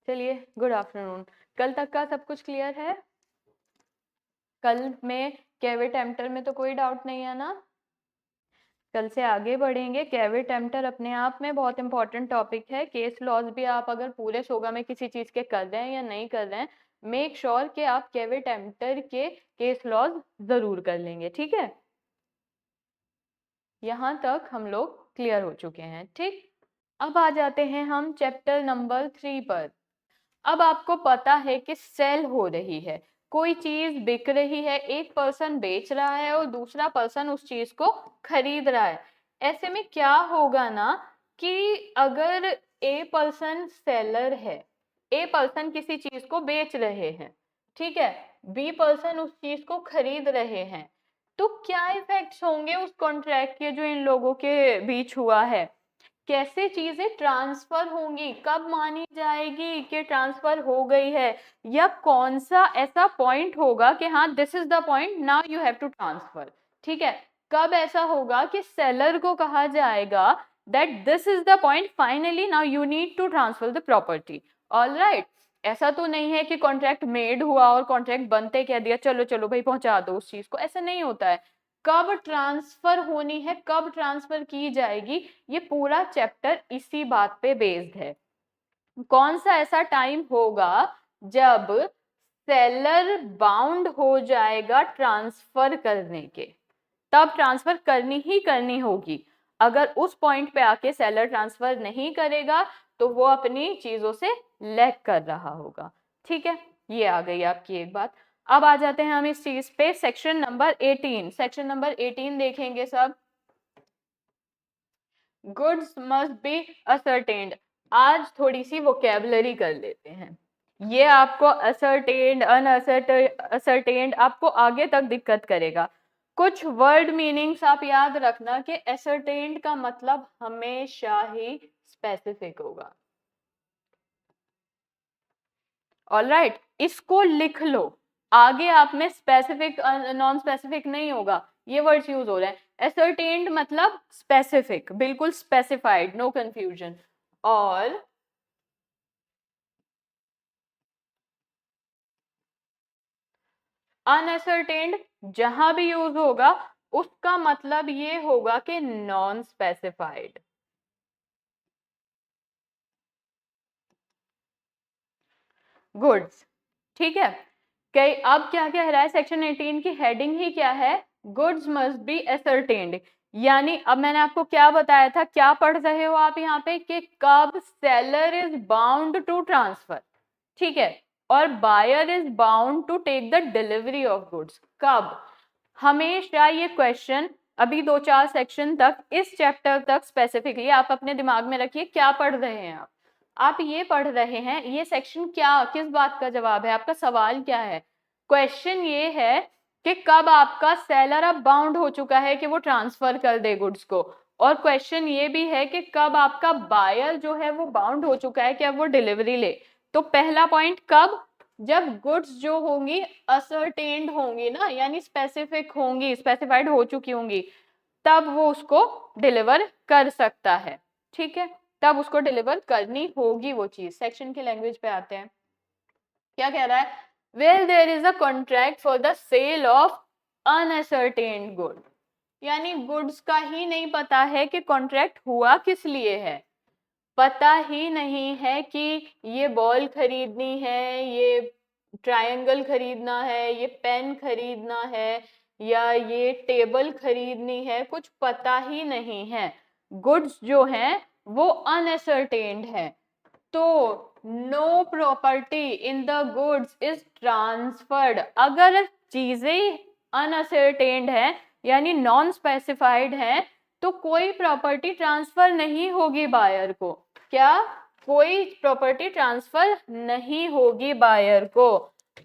चलिए, good afternoon. कल तक का सब कुछ क्लियर है? कल में कैविट एम्प्टर में तो कोई डाउट नहीं है ना? कल से आगे बढ़ेंगे। कैविट एम्प्टर अपने आप में बहुत इंपॉर्टेंट टॉपिक है। केस लॉज भी आप अगर पूरे सोगा में किसी चीज के कर रहे हैं या नहीं कर रहे हैं, मेक श्योर कि आप कैविट एम्प्टर के केस लॉज जरूर कर लेंगे। ठीक है, यहाँ तक हम लोग क्लियर हो चुके हैं। ठीक, अब आ जाते हैं हम चैप्टर नंबर 3 पर। अब आपको पता है कि सेल हो रही है, कोई चीज बिक रही है, एक पर्सन बेच रहा है और दूसरा पर्सन उस चीज को खरीद रहा है। ऐसे में क्या होगा ना कि अगर ए पर्सन सेलर है, ए पर्सन किसी चीज को बेच रहे हैं, ठीक है, बी पर्सन उस चीज को खरीद रहे हैं, तो क्या इफेक्ट्स होंगे उस कॉन्ट्रैक्ट के जो इन लोगों के बीच हुआ है? कैसे चीजें ट्रांसफर होंगी, कब मानी जाएगी कि ट्रांसफर हो गई है, या कौन सा ऐसा पॉइंट होगा कि हाँ this is the point, now you have to transfer. ठीक है, कब ऐसा होगा कि सेलर को कहा जाएगा that this is the point, finally now you need to transfer the property. Alright, ऐसा तो नहीं है कि कॉन्ट्रैक्ट मेड हुआ और कॉन्ट्रैक्ट बनते कह दिया चलो चलो भाई पहुंचा दो उस चीज को, ऐसा नहीं होता है। कब ट्रांसफर होनी है, कब ट्रांसफर की जाएगी, ये पूरा चैप्टर इसी बात पे बेस्ड है। कौन सा ऐसा टाइम होगा जब सेलर बाउंड हो जाएगा ट्रांसफर करने के, तब ट्रांसफर करनी ही करनी होगी। अगर उस पॉइंट पे आके सेलर ट्रांसफर नहीं करेगा तो वो अपनी चीजों से लैग कर रहा होगा। ठीक है, ये आ गई आपकी एक बात। अब आ जाते हैं हम इस चीज पे, सेक्शन नंबर 18। सेक्शन नंबर 18 देखेंगे सब। Goods must be ascertained. आज थोड़ी सी वोकेबलरी कर लेते हैं। ये आपको असर्टेन्ड, अनअसर्टेन्ड आपको आगे तक दिक्कत करेगा। कुछ वर्ड मीनिंग्स आप याद रखना कि असर्टेन्ड का मतलब हमेशा ही स्पेसिफिक होगा। ऑलराइट, इसको लिख लो, आगे आप में स्पेसिफिक नॉन स्पेसिफिक नहीं होगा, ये वर्ड्स यूज हो रहे हैं। ascertained मतलब स्पेसिफिक, बिल्कुल स्पेसिफाइड, नो कंफ्यूजन। और अनअसर्टेन्ड जहां भी यूज होगा उसका मतलब ये होगा कि नॉन स्पेसिफाइड। गुड्स, ठीक है। कई अब क्या कह रहा है सेक्शन 18 की हेडिंग ही क्या है? Goods must be ascertained. यानी अब मैंने आपको क्या बताया था, क्या पढ़ रहे हो आप यहाँ पे कि कब seller is bound to transfer, ठीक है, और buyer is bound to take the delivery of goods. कब? हमेशा ये क्वेश्चन अभी 2-4 सेक्शन तक, इस चैप्टर तक स्पेसिफिकली आप अपने दिमाग में रखिए क्या पढ़ रहे हैं आप ये पढ़ रहे हैं, ये सेक्शन क्या किस बात का जवाब है, आपका सवाल क्या है? क्वेश्चन ये है कि कब आपका सेलर अब बाउंड हो चुका है कि वो ट्रांसफर कर दे गुड्स को, और क्वेश्चन ये भी है कि कब आपका बायर जो है वो बाउंड हो चुका है कि अब वो डिलीवरी ले। तो पहला पॉइंट कब? जब गुड्स जो होंगी असर्टेन्ड होंगी ना, यानी स्पेसिफिक होंगी, स्पेसिफाइड हो चुकी होंगी, तब वो उसको डिलीवर कर सकता है। ठीक है, तब उसको डिलीवर करनी होगी वो चीज। सेक्शन की लैंग्वेज पे आते हैं, क्या कह रहा है? Where there is a contract for the sale of unascertained good, यानी गुड्स का ही नहीं पता है कि कॉन्ट्रैक्ट हुआ किस लिए है, पता ही नहीं है कि ये बॉल खरीदनी है, ये ट्रायंगल खरीदना है, ये पेन खरीदना है, या ये टेबल खरीदनी है, कुछ पता ही नहीं है। गुड्स जो हैं वो अनअसर्टेन्ड है, तो no property in the goods is transferred. अगर चीजें अनअसर्टेन्ड है यानी नॉन स्पेसिफाइड है, तो कोई प्रॉपर्टी ट्रांसफर नहीं होगी बायर को। क्या? कोई प्रॉपर्टी ट्रांसफर नहीं होगी बायर को,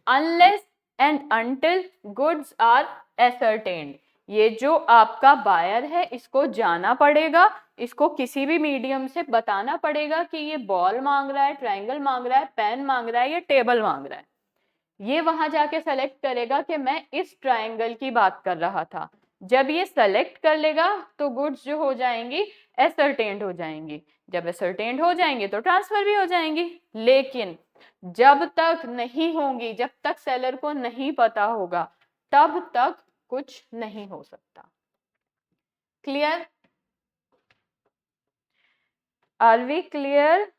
unless and until goods are ascertained. ये जो आपका बायर है इसको जाना पड़ेगा, इसको किसी भी मीडियम से बताना पड़ेगा कि ये बॉल मांग रहा है, ट्रायंगल मांग रहा है, पेन मांग रहा है, या टेबल मांग रहा है। ये वहां जाके सेलेक्ट करेगा कि मैं इस ट्रायंगल की बात कर रहा था। जब ये सेलेक्ट कर लेगा तो गुड्स जो हो जाएंगी असर्टेन्ड हो जाएंगी, जब असर्टेन्ड हो जाएंगे तो ट्रांसफर भी हो जाएंगी। लेकिन जब तक नहीं होंगी, जब तक सेलर को नहीं पता होगा, तब तक कुछ नहीं हो सकता। क्लियर? Are we clear?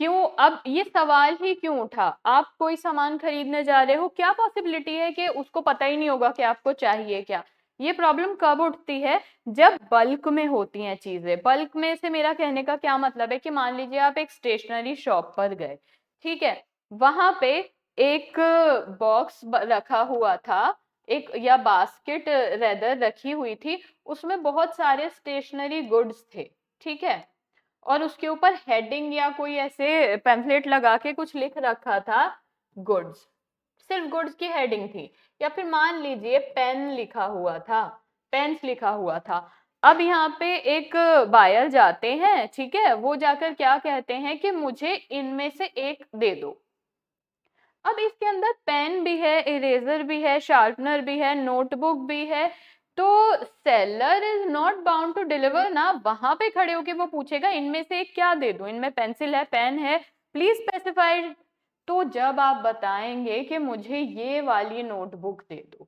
क्यों अब ये सवाल ही क्यों उठा? आप कोई सामान खरीदने जा रहे हो, क्या पॉसिबिलिटी है कि उसको पता ही नहीं होगा कि आपको चाहिए क्या? ये प्रॉब्लम कब उठती है? जब बल्क में होती हैं चीजें। बल्क में से मेरा कहने का क्या मतलब है कि मान लीजिए आप एक स्टेशनरी शॉप पर गए, ठीक है, वहां पे एक बॉक्स रखा हुआ था, एक या बास्केट रेदर रखी हुई थी, उसमें बहुत सारे स्टेशनरी गुड्स थे, ठीक है, और उसके ऊपर हेडिंग या कोई ऐसे पैम्फलेट लगा के कुछ लिख रखा था, गुड्स, सिर्फ गुड्स की हेडिंग थी। या फिर मान लीजिए पेन लिखा हुआ था, पेन्स लिखा हुआ था। अब यहाँ पे एक बायर जाते हैं, ठीक है, वो जाकर क्या कहते हैं कि मुझे इनमें से एक दे दो। अब इसके अंदर पेन भी है, इरेजर भी है, शार्पनर भी है, नोटबुक भी है, तो seller is not bound to deliver ना। वहां पे खड़े होके वो पूछेगा इनमें से एक क्या दे दूं, इनमें पेंसिल है, पेन है, प्लीज स्पेसिफाइड। तो जब आप बताएंगे कि मुझे ये वाली नोटबुक दे दो,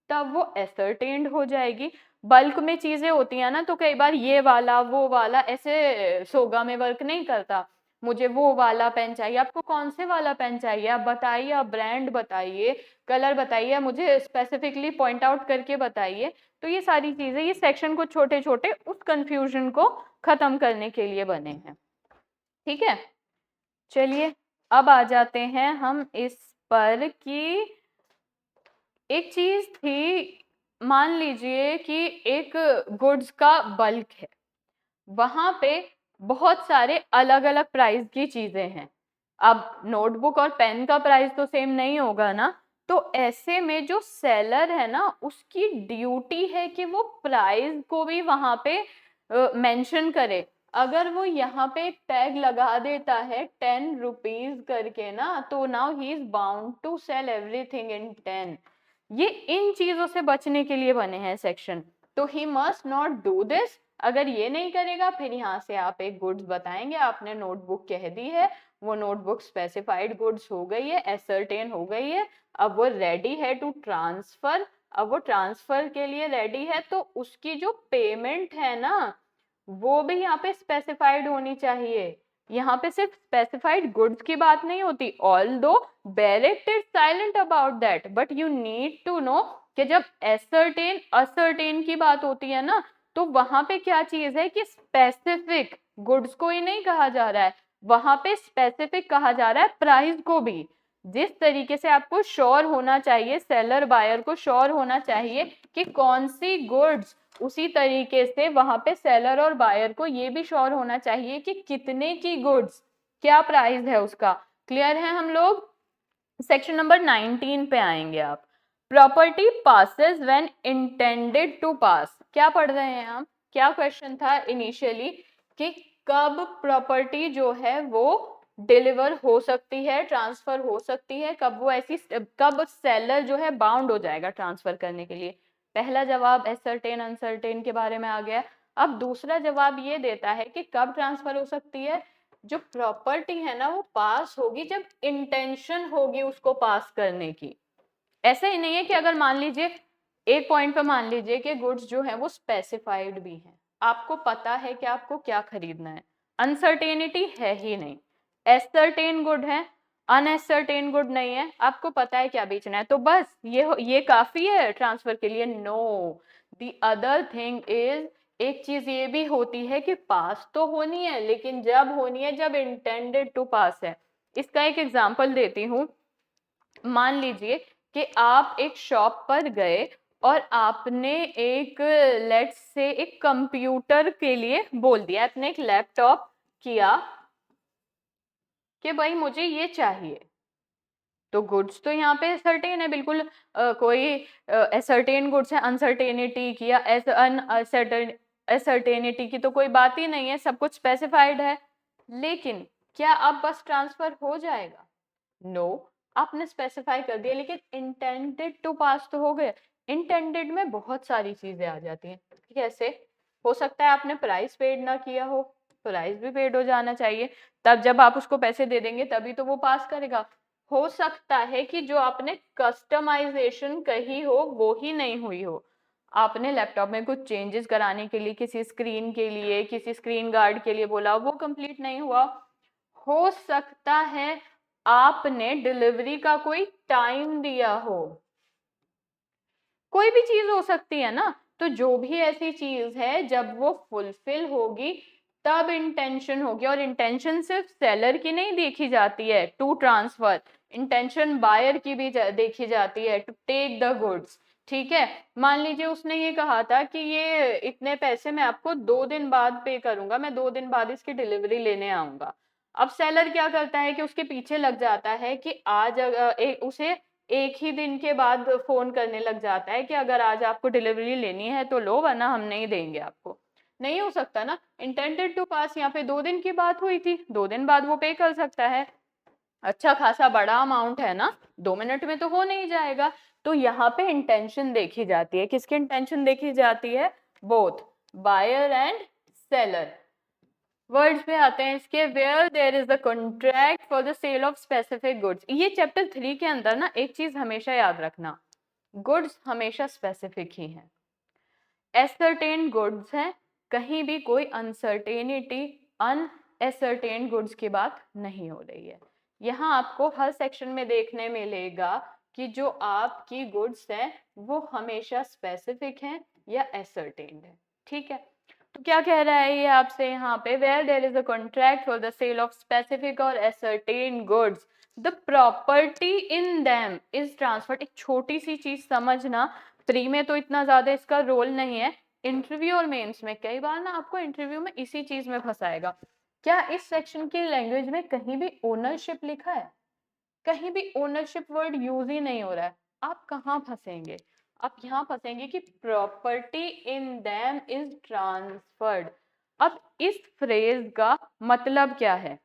तब वो एसर्टेन्ड हो जाएगी। बल्क में चीजें होती हैं ना, तो कई बार ये वाला वो वाला ऐसे सोगा में वर्क नहीं करता। मुझे वो वाला पेन चाहिए, आपको कौन से वाला पेन चाहिए आप बताइए, आप ब्रांड बताइए, कलर बताइए, मुझे स्पेसिफिकली पॉइंट आउट करके बताइए। तो ये सारी चीजें, ये सेक्शन को छोटे छोटे उस कंफ्यूजन को खत्म करने के लिए बने हैं, ठीक है। चलिए अब आ जाते हैं हम इस पर कि एक चीज थी, मान लीजिए कि एक गुड्स का बल्क है, वहां पे बहुत सारे अलग अलग प्राइस की चीजें हैं। अब नोटबुक और पेन का प्राइस तो सेम नहीं होगा ना, तो ऐसे में जो सेलर है ना, उसकी ड्यूटी है कि वो प्राइस को भी वहां पे मेंशन करे। अगर वो यहाँ पे एक टैग लगा देता है 10 रुपीज करके ना, तो now he is bound to sell everything in 10। ये इन चीजों से बचने के लिए बने हैं सेक्शन, तो he must not do this. अगर ये नहीं करेगा, फिर यहाँ से आप एक गुड्स बताएंगे, आपने नोटबुक कह दी है, वो नोटबुक स्पेसिफाइड गुड्स हो गई है, एसर्टेन हो गई है, अब वो रेडी है टू ट्रांसफर। अब वो ट्रांसफर के लिए रेडी है, तो उसकी जो पेमेंट है ना, वो भी यहाँ पे स्पेसिफाइड होनी चाहिए। यहाँ पे सिर्फ स्पेसिफाइड गुड्स की बात नहीं होती, although bare act is silent about that, but you need to know कि जब एसर्टेन असर्टेन की बात होती है ना, तो वहां पे क्या चीज है कि स्पेसिफिक गुड्स को ही नहीं कहा जा रहा है, वहां पे स्पेसिफिक कहा जा रहा है प्राइस को भी। जिस तरीके से आपको श्योर होना चाहिए, सेलर बायर को श्योर होना चाहिए कि कौन सी गुड्स, उसी तरीके से वहां पे सेलर और बायर को ये भी श्योर होना चाहिए कि कितने की गुड्स, क्या प्राइस है उसका। क्लियर है हम लोग? सेक्शन नंबर 19 पे आएंगे आप। Property passes when intended to pass. क्या पढ़ रहे हैं हम? क्या क्वेश्चन था इनिशियली कि कब प्रॉपर्टी जो है वो डिलीवर हो सकती है, ट्रांसफर हो सकती है, कब वो ऐसी, कब सेलर जो है बाउंड हो जाएगा ट्रांसफर करने के लिए। पहला जवाब एसर्टेन अनसर्टेन के बारे में आ गया। अब दूसरा जवाब ये देता है कि कब ट्रांसफर हो सकती है, जो प्रॉपर्टी है ना वो पास होगी जब इंटेंशन होगी उसको पास करने की। ऐसा ही नहीं है कि अगर मान लीजिए एक पॉइंट पे मान लीजिए कि गुड्स जो है वो स्पेसिफाइड भी हैं, आपको पता है कि आपको क्या खरीदना है, अनसर्टेनिटी है ही नहीं, एसर्टेन गुड है, अनएसर्टेन गुड नहीं है, आपको पता है क्या बेचना है, तो बस ये काफी है ट्रांसफर के लिए? No, the other thing is, एक चीज ये भी होती है कि पास तो होनी है, लेकिन जब होनी है जब इंटेंडेड टू पास है। इसका एक एग्जांपल देती हूँ। मान लीजिए कि आप एक शॉप पर गए और आपने एक, लेट्स से एक कंप्यूटर के लिए बोल दिया, आपने एक लैपटॉप किया कि भाई मुझे ये चाहिए, तो गुड्स तो यहाँ पे सर्टेन है बिल्कुल, कोई असर्टेन गुड्स है, अनसर्टेनिटी की या असर्टेनिटी की तो कोई बात ही नहीं है, सब कुछ स्पेसिफाइड है। लेकिन क्या अब बस ट्रांसफर हो जाएगा? नो, आपने स्पेसिफाई कर दिया, लेकिन इंटेंडेड टू पास तो हो गए। इंटेंडेड में बहुत सारी चीजें आ जाती हैं। कैसे हो सकता है? आपने प्राइस पेड ना किया हो, प्राइस भी पेड हो जाना चाहिए, तब जब आप उसको पैसे दे देंगे तभी तो वो पास करेगा। हो सकता है कि जो आपने कस्टमाइजेशन कही हो वो ही नहीं हुई हो, आपने लैपटॉप में कुछ चेंजेस कराने के लिए किसी स्क्रीन के लिए, किसी स्क्रीन गार्ड के लिए बोला, वो कंप्लीट नहीं हुआ। हो सकता है आपने डिलीवरी का कोई टाइम दिया हो, कोई भी चीज हो सकती है ना। तो जो भी ऐसी चीज है जब वो फुलफिल होगी तब इंटेंशन होगी, और इंटेंशन सिर्फ सेलर की नहीं देखी जाती है टू ट्रांसफर, इंटेंशन बायर की भी देखी जाती है टू टेक द गुड्स। ठीक है, मान लीजिए उसने ये कहा था कि ये इतने पैसे मैं आपको 2 दिन बाद पे करूंगा, मैं 2 दिन बाद इसकी डिलीवरी लेने आऊंगा। अब सेलर क्या करता है कि उसके पीछे लग जाता है कि आज उसे एक ही दिन के बाद फोन करने लग जाता है कि अगर आज आपको डिलीवरी लेनी है तो लो, वरना हम नहीं देंगे आपको। नहीं हो सकता ना, इंटेंडेड टू पास यहाँ पे 2 दिन की बात हुई थी, 2 दिन बाद वो पे कर सकता है। अच्छा खासा बड़ा अमाउंट है ना, 2 मिनट में तो हो नहीं जाएगा। तो यहाँ पे इंटेंशन देखी जाती है, किसकी इंटेंशन देखी जाती है? Both buyer and seller. Words पे आते हैं इसके, where there is the contract for the sale of specific goods. ये चैप्टर 3 के अंदर ना एक चीज हमेशा याद रखना, गुड्स हमेशा स्पेसिफिक ही हैं, एसर्टेन गुड्स हैं, कहीं भी कोई अनसर्टेनिटी, अनएसर्टेन गुड्स की बात नहीं हो रही है। यहाँ आपको हर सेक्शन में देखने मिलेगा कि जो आपकी गुड्स हैं वो हमेशा स्पेसिफिक हैं या एसर्टेन्ड है। ठीक है, तो क्या कह रहा है ये आपसे यहाँ पे, where there is a contract for the sale of specific और ascertained goods the property in them is transferred. एक छोटी सी चीज समझना, प्री में तो इतना ज्यादा इसका रोल नहीं है, इंटरव्यू और मेंस में कई बार ना आपको इंटरव्यू में इसी चीज में फंसाएगा। क्या इस सेक्शन की लैंग्वेज में कहीं भी ओनरशिप लिखा है? कहीं भी ओनरशिप वर्ड यूज ही नहीं हो रहा है। आप कहाँ फंसेंगे? आप यहाँ फंसेंगे कि property in them is transferred. अब इस फ्रेज का मतलब क्या है?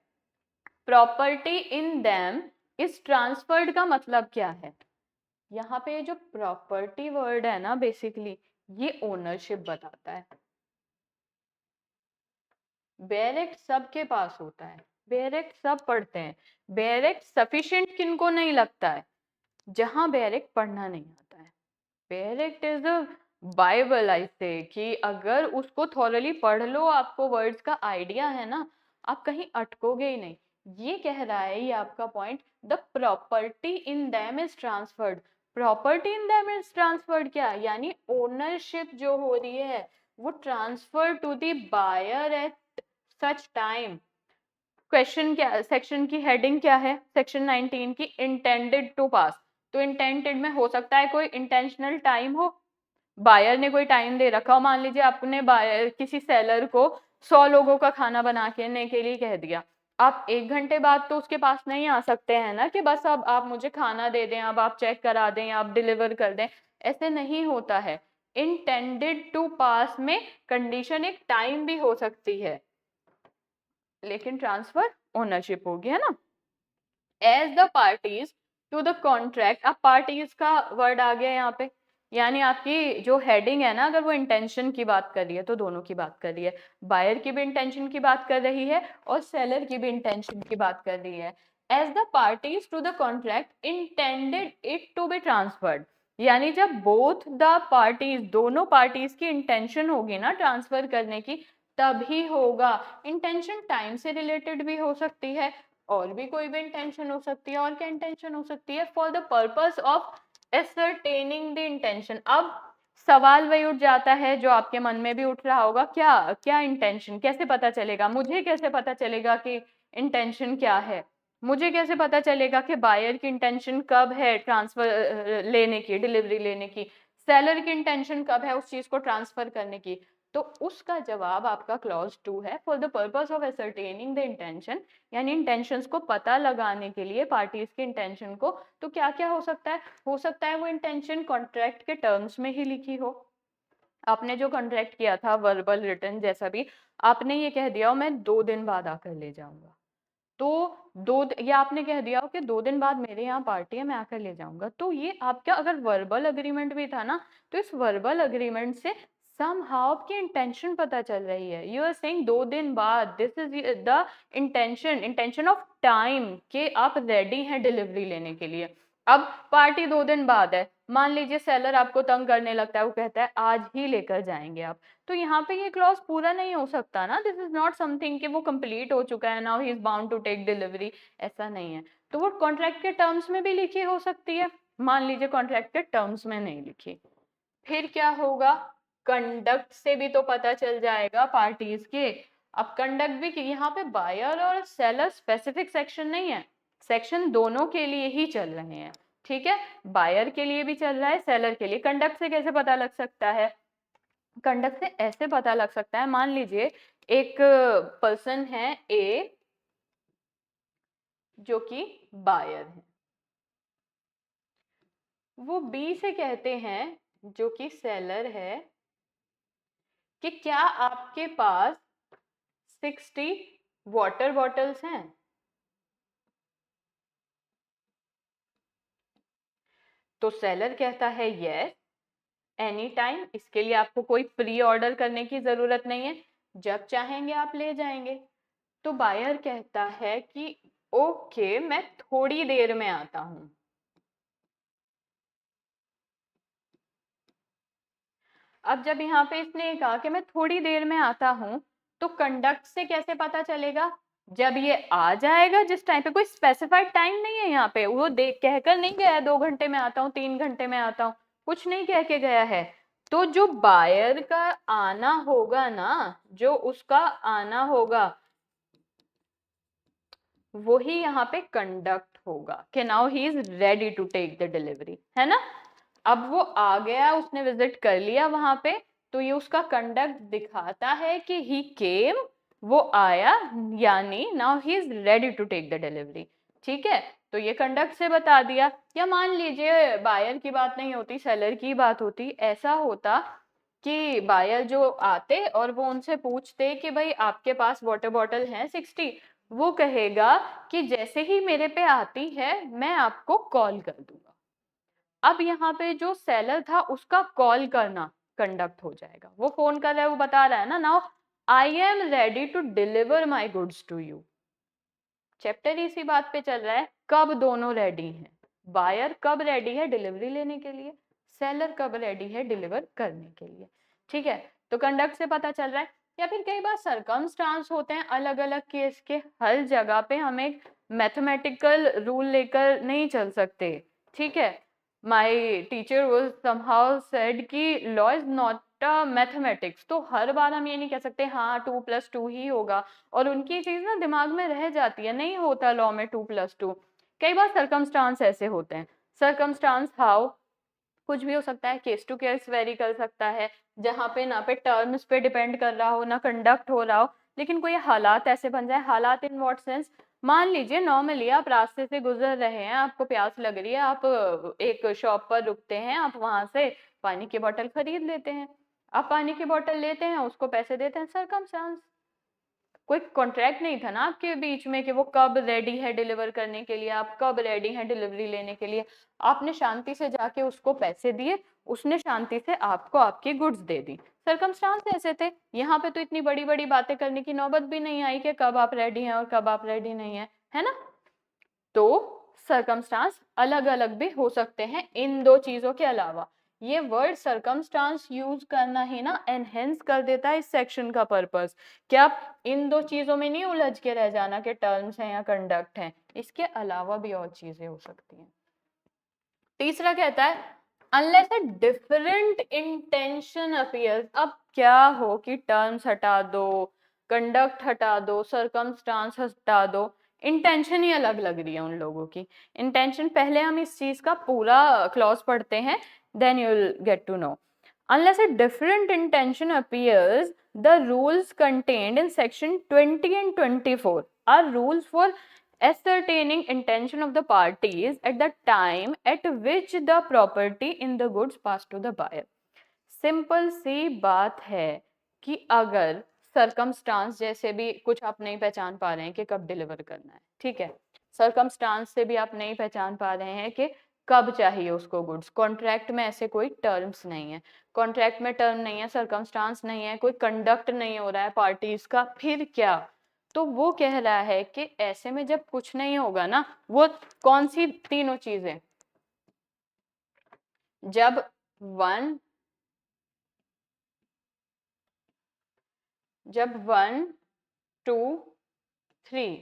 Property in them is transferred का मतलब क्या है? यहाँ पे जो प्रॉपर्टी वर्ड है ना, बेसिकली ये ओनरशिप बताता है। बेरेक्ट सबके पास होता है, बेरेक्ट सब पढ़ते हैं, बेरेक्ट सफिशिएंट किनको नहीं लगता है? जहां बेरेक्ट पढ़ना नहीं आता है। बेरेक्ट इज अ बाइबल, ऐसे कि अगर उसको थॉरली पढ़ लो, आपको वर्ड्स का आइडिया है ना, आप कहीं अटकोगे ही नहीं। ये कह रहा है ये आपका point, the property in them is transferred. Property in them is transferred क्या, यानी ओनरशिप जो हो रही है वो transfer to the buyer at such time. Question क्या, सेक्शन की हेडिंग क्या है सेक्शन 19 की? Intended to pass. तो इंटेंडेड में हो सकता है कोई इंटेंशनल टाइम हो, बायर ने कोई टाइम दे रखा हो। मान लीजिए आपने बायर किसी सेलर को 100 लोगों का खाना बना के लिए कह दिया, आप 1 घंटे बाद तो उसके पास नहीं आ सकते हैं ना कि बस अब आप मुझे खाना दे दें, अब आप चेक करा दें, आप डिलीवर कर दें। ऐसे नहीं होता है। इंटेंडेड टू पास में कंडीशन एक टाइम भी हो सकती है, लेकिन ट्रांसफर ओनरशिप होगी, है ना। As the parties to the contract, अब पार्टीज का वर्ड आ गया यहाँ पे, यानी आपकी जो हेडिंग है ना, अगर वो इंटेंशन की बात कर रही है तो दोनों की बात कर रही है, बायर की भी इंटेंशन की बात कर रही है और सेलर की भी इंटेंशन की बात कर रही है। As the parties to the contract intended it to be transferred, यानी जब बोथ द पार्टीज, दोनों पार्टीज की इंटेंशन होगी ना ट्रांसफर करने की, तभी होगा। इंटेंशन टाइम से रिलेटेड भी हो सकती है, और भी कोई भी इंटेंशन हो सकती है। और क्या इंटेंशन हो सकती है? For the purpose of ascertaining the intention. अब सवाल वही उठ जाता है जो आपके मन में भी उठ रहा होगा, क्या क्या इंटेंशन, कैसे पता चलेगा? मुझे कैसे पता चलेगा कि इंटेंशन क्या है? मुझे कैसे पता चलेगा कि बायर की इंटेंशन कब है ट्रांसफर लेने की, डिलीवरी लेने की? सेलर की इंटेंशन कब है उस चीज को ट्रांसफर करने की? तो उसका जवाब आपका क्लॉज 2 है, for the purpose of ascertaining the intention, यानी इंटेंशंस को पता लगाने के लिए पार्टीज के इंटेंशन को। तो क्या क्या हो सकता है? हो सकता है वो इंटेंशन कॉन्ट्रैक्ट के टर्म्स में ही लिखी हो, आपने जो कॉन्ट्रैक्ट किया था वर्बल रिटर्न जैसा भी, आपने ये कह दिया हो मैं 2 दिन बाद आकर ले जाऊंगा, तो या आपने कह दिया हो कि 2 दिन बाद मेरे यहाँ पार्टी है मैं आकर ले जाऊंगा, तो ये आपका अगर वर्बल अग्रीमेंट भी था ना, तो इस वर्बल अग्रीमेंट से somehow आपकी इंटेंशन पता चल रही है. You are saying 2 दिन बाद. This is the intention of time कि आप रेडी हैं डिलीवरी लेने के लिए. अब पार्टी 2 दिन बाद है. मान लीजिए सेलर आपको तंग करने लगता है, वो कहता है आज ही लेकर जाएंगे आप, तो यहाँ पे ये क्लॉज पूरा नहीं हो सकता ना. दिस इज नॉट समथिंग कि वो कंप्लीट हो चुका है, now he is bound to take delivery. ऐसा नहीं है. तो वो कॉन्ट्रैक्ट के टर्म्स में भी लिखी हो सकती है. मान लीजिए कॉन्ट्रैक्ट के टर्म्स में नहीं लिखी, फिर क्या होगा? कंडक्ट से भी तो पता चल जाएगा पार्टीज के. अब कंडक्ट भी, यहाँ पे बायर और सेलर स्पेसिफिक सेक्शन नहीं है, सेक्शन दोनों के लिए ही चल रहे हैं. ठीक है, बायर के लिए भी चल रहा है, सेलर के लिए. कंडक्ट से कैसे पता लग सकता है? कंडक्ट से ऐसे पता लग सकता है, मान लीजिए एक पर्सन है ए जो कि बायर है, वो बी से कहते हैं जो कि सेलर है कि क्या आपके पास 60 वाटर बॉटल्स हैं? तो सेलर कहता है यस, एनी टाइम. इसके लिए आपको कोई प्री ऑर्डर करने की जरूरत नहीं है, जब चाहेंगे आप ले जाएंगे. तो बायर कहता है कि ओके, मैं थोड़ी देर में आता हूं. अब जब यहाँ पे इसने कहा कि मैं थोड़ी देर में आता हूं, तो कंडक्ट से कैसे पता चलेगा? जब ये आ जाएगा, जिस टाइम पे, कोई स्पेसिफाइड टाइम नहीं है यहाँ पे, वो देख कहकर नहीं गया है 2 घंटे में आता हूँ, 3 घंटे में आता हूँ, कुछ नहीं कह के गया है. तो जो बायर का आना होगा ना, जो उसका आना होगा, वही यहाँ पे कंडक्ट होगा कि now he is ready to take the delivery, है ना. अब वो आ गया, उसने विजिट कर लिया वहां पे, तो ये उसका कंडक्ट दिखाता है कि ही केम, वो आया, यानी now he is ready to take the delivery. ठीक है, तो ये कंडक्ट से बता दिया. या मान लीजिए बायर की बात नहीं होती, सेलर की बात होती. ऐसा होता कि बायर जो आते और वो उनसे पूछते कि भाई आपके पास वाटर बॉटल है 60. वो कहेगा कि जैसे ही मेरे पे आती है मैं आपको कॉल कर दूंगा. अब यहाँ पे जो सेलर था उसका कॉल करना कंडक्ट हो जाएगा. वो फोन कर रहा है, वो बता रहा है ना, now I am ready to deliver my goods to you. Chapter इसी बात पे चल रहा है, कब दोनों रेडी हैं. बायर कब रेडी है डिलीवरी लेने के लिए, सेलर कब रेडी है डिलीवर करने के लिए. ठीक है, तो कंडक्ट से पता चल रहा है. या फिर कई बार सरकमस्टांस होते हैं अलग अलग केस के, हर जगह पे हम एक मैथमेटिकल रूल लेकर नहीं चल सकते. ठीक है, my teacher was somehow said कि लॉ इज नॉट मैथमेटिक्स. तो हर बार हम ये नहीं कह सकते हाँ 2+2 ही होगा, और उनकी चीज ना दिमाग में रह जाती है, नहीं होता लॉ में 2+2. कई बार सरकमस्टांस ऐसे होते हैं. सरकमस्टांस हाउ, कुछ भी हो सकता है, केस टू केस वेरी कर सकता है, जहाँ पे ना पे टर्म्स पे डिपेंड कर रहा हो, ना कंडक्ट हो रहा हो, लेकिन कोई हालात ऐसे बन जाए. हालात इन व्हाट सेंस? मान लीजिए नॉर्मली आप रास्ते से गुजर रहे हैं, आपको प्यास लग रही है, आप एक शॉप पर रुकते हैं, आप वहां से पानी की बोतल खरीद लेते हैं. आप पानी की बोतल लेते हैं, उसको पैसे देते हैं. सरकमस्टांस, कोई कॉन्ट्रैक्ट नहीं था ना आपके बीच में कि वो कब रेडी है डिलीवर करने के लिए, आप कब रेडी हैं डिलीवरी लेने के लिए. आपने शांति से जाके उसको पैसे दिए, उसने शांति से आपको आपकी गुड्स दे दी. सरकमस्टांस ऐसे थे. यहाँ पे तो इतनी बड़ी बड़ी बातें करने की नौबत भी नहीं आई कि कब आप रेडी हैं और कब आप रेडी नहीं है, है ना. तो सरकमस्टांस अलग अलग भी हो सकते हैं इन दो चीजों के अलावा. ये वर्ड सरकमस्टांस यूज करना ही ना एनहेंस कर देता है इस सेक्शन का पर्पस, कि आप इन दो चीजों में नहीं उलझ के रह जाना कि टर्म्स हैं या कंडक्ट हैं, इसके अलावा भी और चीजें हो सकती हैं. तीसरा कहता है unless a different intention appears. अब क्या हो कि टर्म्स हटा दो, कंडक्ट हटा दो, सरकमस्टांस हटा दो, इंटेंशन ही अलग लग रही है उन लोगों की. इंटेंशन, पहले हम इस चीज का पूरा क्लॉज पढ़ते हैं, then you will get to know. Unless a different intention appears, the rules contained in section 20 and 24 are rules for ascertaining intention of the parties at the time at which the property in the goods pass to the buyer. Simple सी बात है कि अगर circumstance जैसे भी कुछ आप नहीं पहचान पा रहे हैं कि कब डिलीवर करना है, ठीक है, सरकमस्टांस से भी आप नहीं पहचान पा रहे हैं कि कब चाहिए उसको गुड्स। कॉन्ट्रैक्ट में ऐसे कोई टर्म्स नहीं है, कॉन्ट्रैक्ट में टर्म नहीं है, सर्कमस्टांस नहीं है, कोई कंडक्ट नहीं हो रहा है पार्टीज का, फिर क्या। तो वो कह रहा है कि ऐसे में जब कुछ नहीं होगा ना, वो कौन सी तीनों चीजें, जब 1 2 3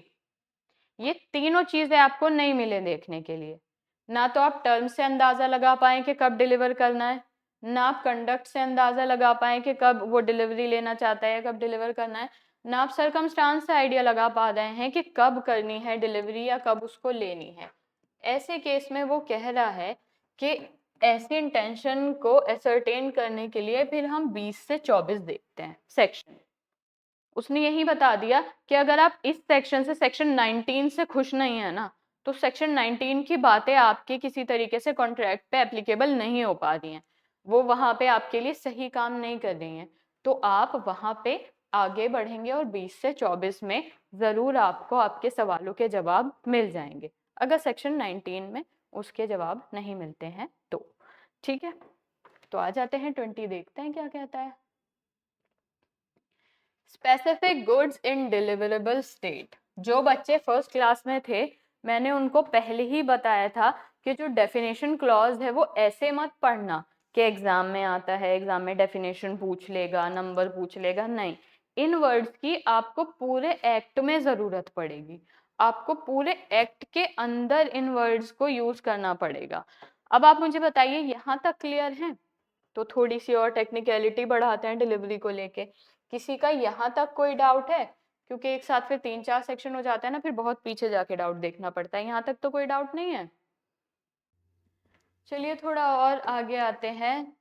ये तीनों चीजें आपको नहीं मिले देखने के लिए। ना तो आप टर्म से अंदाजा लगा पाए कि कब डिलीवर करना है, ना आप कंडक्ट से अंदाजा लगा पाए कि कब वो डिलीवरी लेना चाहता है, कब डिलीवर करना है, ना आप सरकमस्टांस से आइडिया लगा पा रहे हैं कि कब करनी है डिलीवरी या कब उसको लेनी है। ऐसे केस में वो कह रहा है कि ऐसी इंटेंशन को एसरटेन करने के लिए फिर हम 20 से 24 देखते हैं सेक्शन। उसने यही बता दिया कि अगर आप इस सेक्शन से सेक्शन 19 से खुश नहीं है ना, तो सेक्शन 19 की बातें आपके किसी तरीके से कॉन्ट्रैक्ट पे एप्लीकेबल नहीं हो पा रही हैं, वो वहां पे आपके लिए सही काम नहीं कर रही हैं, तो आप वहां पे आगे बढ़ेंगे और 20 से 24 में जरूर आपको आपके सवालों के जवाब मिल जाएंगे, अगर सेक्शन 19 में उसके जवाब नहीं मिलते हैं तो। ठीक है, तो आ जाते हैं 20, देखते हैं क्या कहता है। स्पेसिफिक गुड्स इन डिलीवरेबल स्टेट। जो बच्चे फर्स्ट क्लास में थे, मैंने उनको पहले ही बताया था कि जो डेफिनेशन क्लॉज है वो ऐसे मत पढ़ना कि एग्जाम में आता है, एग्जाम में डेफिनेशन पूछ लेगा, नंबर पूछ लेगा, नहीं। इन वर्ड्स की आपको पूरे एक्ट में जरूरत पड़ेगी, आपको पूरे एक्ट के अंदर इन वर्ड्स को यूज करना पड़ेगा। अब आप मुझे बताइए, यहाँ तक क्लियर है? तो थोड़ी सी और टेक्निकलिटी बढ़ाते हैं डिलीवरी को लेके। किसी का यहाँ तक कोई डाउट है? क्योंकि एक साथ फिर 3-4 सेक्शन हो जाता है ना, फिर बहुत पीछे जाके डाउट देखना पड़ता है। यहाँ तक तो कोई डाउट नहीं है? चलिए थोड़ा और आगे आते हैं।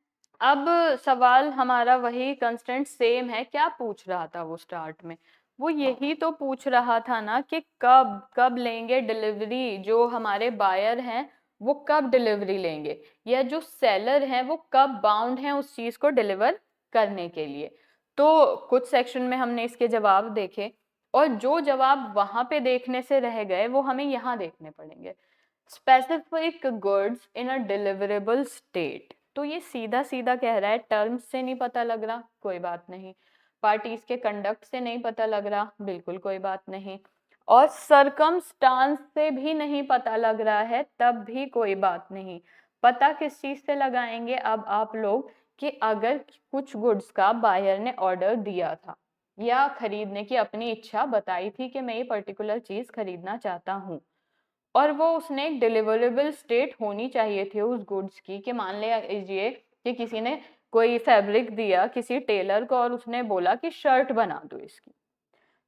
अब सवाल हमारा वही कंस्टेंट सेम है। क्या पूछ रहा था वो स्टार्ट में? वो यही तो पूछ रहा था ना कि कब कब लेंगे डिलीवरी, जो हमारे बायर हैं वो कब डिलीवरी लेंगे, या जो सेलर हैं वो कब बाउंड हैं उस चीज को डिलीवर करने के लिए। तो कुछ सेक्शन में हमने इसके जवाब देखे, और जो जवाब वहां पे देखने से रह गए वो हमें यहाँ देखने पड़ेंगे। Specific goods in a deliverable state, तो ये सीधा सीधा कह रहा है, टर्म्स से नहीं पता लग रहा, कोई बात नहीं। पार्टीज के कंडक्ट से नहीं पता लग रहा, बिल्कुल कोई बात नहीं। और सरकमस्टांस से भी नहीं पता लग रहा है, तब भी कोई बात नहीं। पता किस चीज से लगाएंगे अब आप लोग, कि अगर कुछ गुड्स का बायर ने ऑर्डर दिया था या खरीदने की अपनी इच्छा बताई थी कि मैं ये पर्टिकुलर चीज खरीदना चाहता हूँ, और वो उसने एक डिलीवरेबल स्टेट होनी चाहिए थी उस गुड्स की, कि मान लीजिए कि किसी ने कोई फैब्रिक दिया किसी टेलर को और उसने बोला कि शर्ट बना दो इसकी,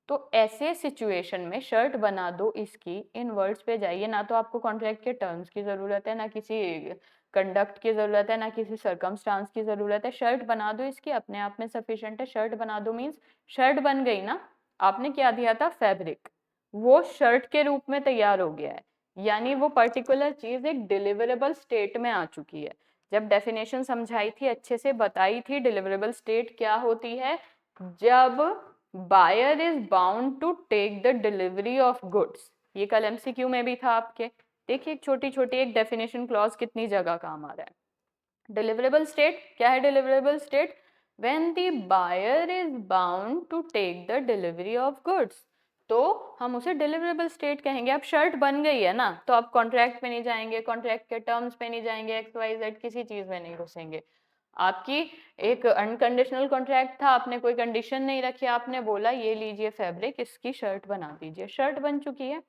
तो ऐसे सिचुएशन में शर्ट बना दो इसकी, इन वर्ड्स पे जाइए। ना तो आपको कॉन्ट्रैक्ट के टर्म्स की जरूरत है, ना किसी कंडक्ट की जरूरत है, ना किसी सरकमस्टांस की जरूरत है। शर्ट बना दो इसकी अपने आप में सफिशिएंट है। शर्ट बना दो मीन्स शर्ट बन गई ना, आपने क्या दिया था, फैब्रिक, वो शर्ट के रूप में तैयार हो गया है, यानी वो पर्टिकुलर चीज एक डिलीवरेबल स्टेट में आ चुकी है। जब डेफिनेशन समझाई थी, अच्छे से बताई थी, डिलीवरेबल स्टेट क्या होती है, जब buyer is bound to take the delivery of goods. ये कल एमसीक्यू में भी था आपके। देखिए छोटी छोटी एक डेफिनेशन क्लॉज कितनी जगह काम आ रहा है। डिलीवरेबल स्टेट क्या है? Deliverable state when the buyer is bound to take the delivery of goods, तो हम उसे डिलीवरेबल स्टेट कहेंगे। अब शर्ट बन गई है ना, तो आप कॉन्ट्रैक्ट पे नहीं जाएंगे, कॉन्ट्रैक्ट के टर्म्स पे नहीं जाएंगे, XYZ किसी चीज में नहीं घुसेंगे। आपकी एक अनकंडीशनल कॉन्ट्रैक्ट था, आपने कोई कंडीशन नहीं रखी, आपने बोला ये लीजिए फैब्रिक, इसकी शर्ट बना दीजिए, शर्ट बन चुकी है,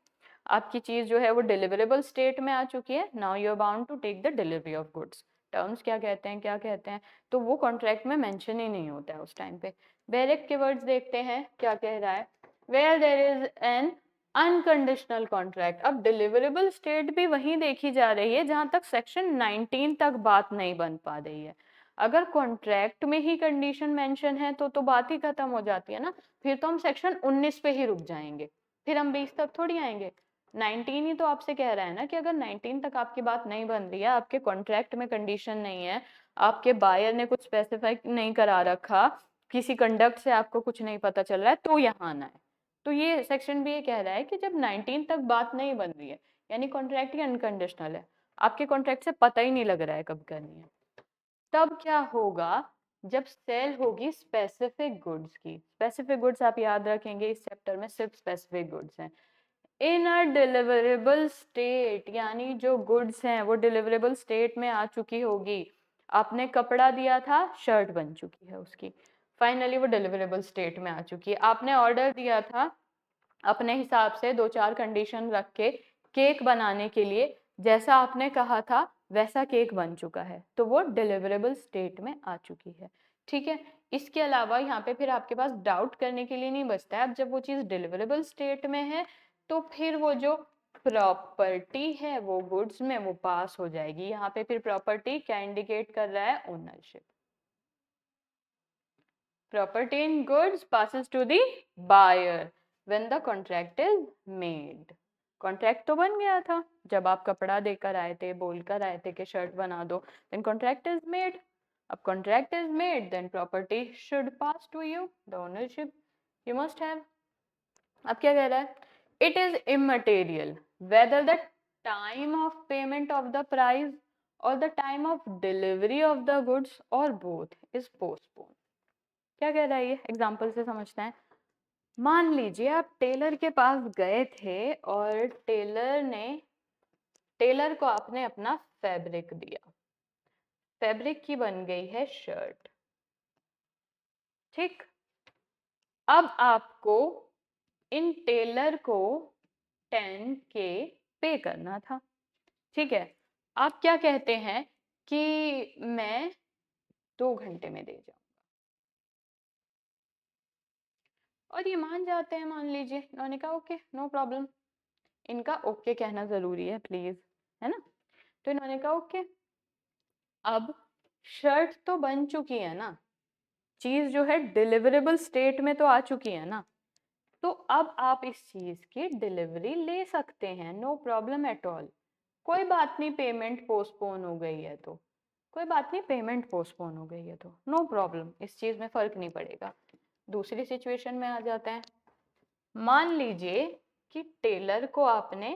आपकी चीज जो है वो डिलीवरेबल स्टेट में आ चुकी है। Now you are bound to take the delivery of goods. Terms क्या कहते हैं, क्या कहते हैं, तो वो कॉन्ट्रैक्ट में मेंशन ही नहीं होता है उस टाइम पे। वेयर के वर्ड्स देखते हैं क्या कह रहा है। Where there is an unconditional contract. अब डिलीवरेबल स्टेट भी वहीं देखी जा रही है जहां तक सेक्शन 19 तक बात नहीं बन पा रही है। अगर कॉन्ट्रैक्ट में ही कंडीशन मेंशन है तो बात ही खत्म हो जाती है ना, फिर तो हम सेक्शन 19 पे ही रुक जाएंगे, फिर हम 20 तक थोड़ी आएंगे। 19 ही तो आपसे कह रहा है ना कि अगर 19 तक आपकी बात नहीं बन रही है, आपके कॉन्ट्रैक्ट में कंडीशन नहीं है, आपके बायर ने कुछ स्पेसिफाई नहीं करा रखा, किसी कंडक्ट से आपको कुछ नहीं पता चल रहा है, तो यहाँ आना है। तो ये सेक्शन भी ये कह रहा है कि जब 19 तक बात नहीं बन रही है, यानी कॉन्ट्रैक्ट ही अनकंडीशनल है, आपके कॉन्ट्रैक्ट से पता ही नहीं लग रहा है कब करनी है। तब क्या होगा, जब सेल होगी स्पेसिफिक गुड्स की। स्पेसिफिक गुड्स आप याद रखेंगे, इस चैप्टर में सिर्फ स्पेसिफिक गुड्स हैं। इन अ डिलीवरेबल स्टेट, यानी जो गुड्स हैं वो डिलीवरेबल स्टेट में आ चुकी होगी। आपने कपड़ा दिया था, शर्ट बन चुकी है उसकी, फाइनली वो डिलीवरेबल स्टेट में आ चुकी है। आपने ऑर्डर दिया था अपने हिसाब से 2-4 कंडीशन रख के केक बनाने के लिए, जैसा आपने कहा था वैसा केक बन चुका है, तो वो डिलीवरेबल स्टेट में आ चुकी है। ठीक है, इसके अलावा यहाँ पे फिर आपके पास डाउट करने के लिए नहीं बचता है। अब जब वो चीज़ डिलीवरेबल स्टेट में है तो फिर वो जो प्रॉपर्टी है वो गुड्स में वो पास हो जाएगी। यहाँ पे फिर प्रॉपर्टी क्या इंडिकेट कर रहा है, ownership. Property in goods passes to the buyer when the contract is made. Contract तो बन गया था जब आप कपड़ा देकर आए थे, बोलकर आए थे कि शर्ट बना दो, then contract is made. अब contract is made, then property should pass to you, the ownership you must have. अब क्या कह रहा है, it is immaterial whether the time of payment of the price or the time of delivery of the goods or both is postponed. क्या कह रहा है ये, एग्जाम्पल से समझते हैं। मान लीजिए आप टेलर के पास गए थे और टेलर को आपने अपना फैब्रिक दिया, फैब्रिक की बन गई है शर्ट। ठीक, अब आपको इन टेलर को 10K पे करना था। ठीक है, आप क्या कहते हैं कि मैं 2 घंटे में दे जाऊं, और ये मान जाते हैं। मान लीजिए इन्होंने कहा ओके नो प्रॉब्लम, इनका ओके कहना जरूरी है प्लीज, है ना। तो इन्होंने कहा ओके। अब शर्ट तो बन चुकी है ना, चीज जो है डिलीवरेबल स्टेट में तो आ चुकी है ना, तो अब आप इस चीज की डिलीवरी ले सकते हैं, नो प्रॉब्लम एट ऑल। कोई बात नहीं पेमेंट पोस्टपोन हो गई है तो, कोई बात नहीं पेमेंट पोस्टपोन हो गई है तो नो प्रॉब्लम, इस चीज में फर्क नहीं पड़ेगा। दूसरी सिचुएशन में आ जाते हैं। मान लीजिए कि टेलर को आपने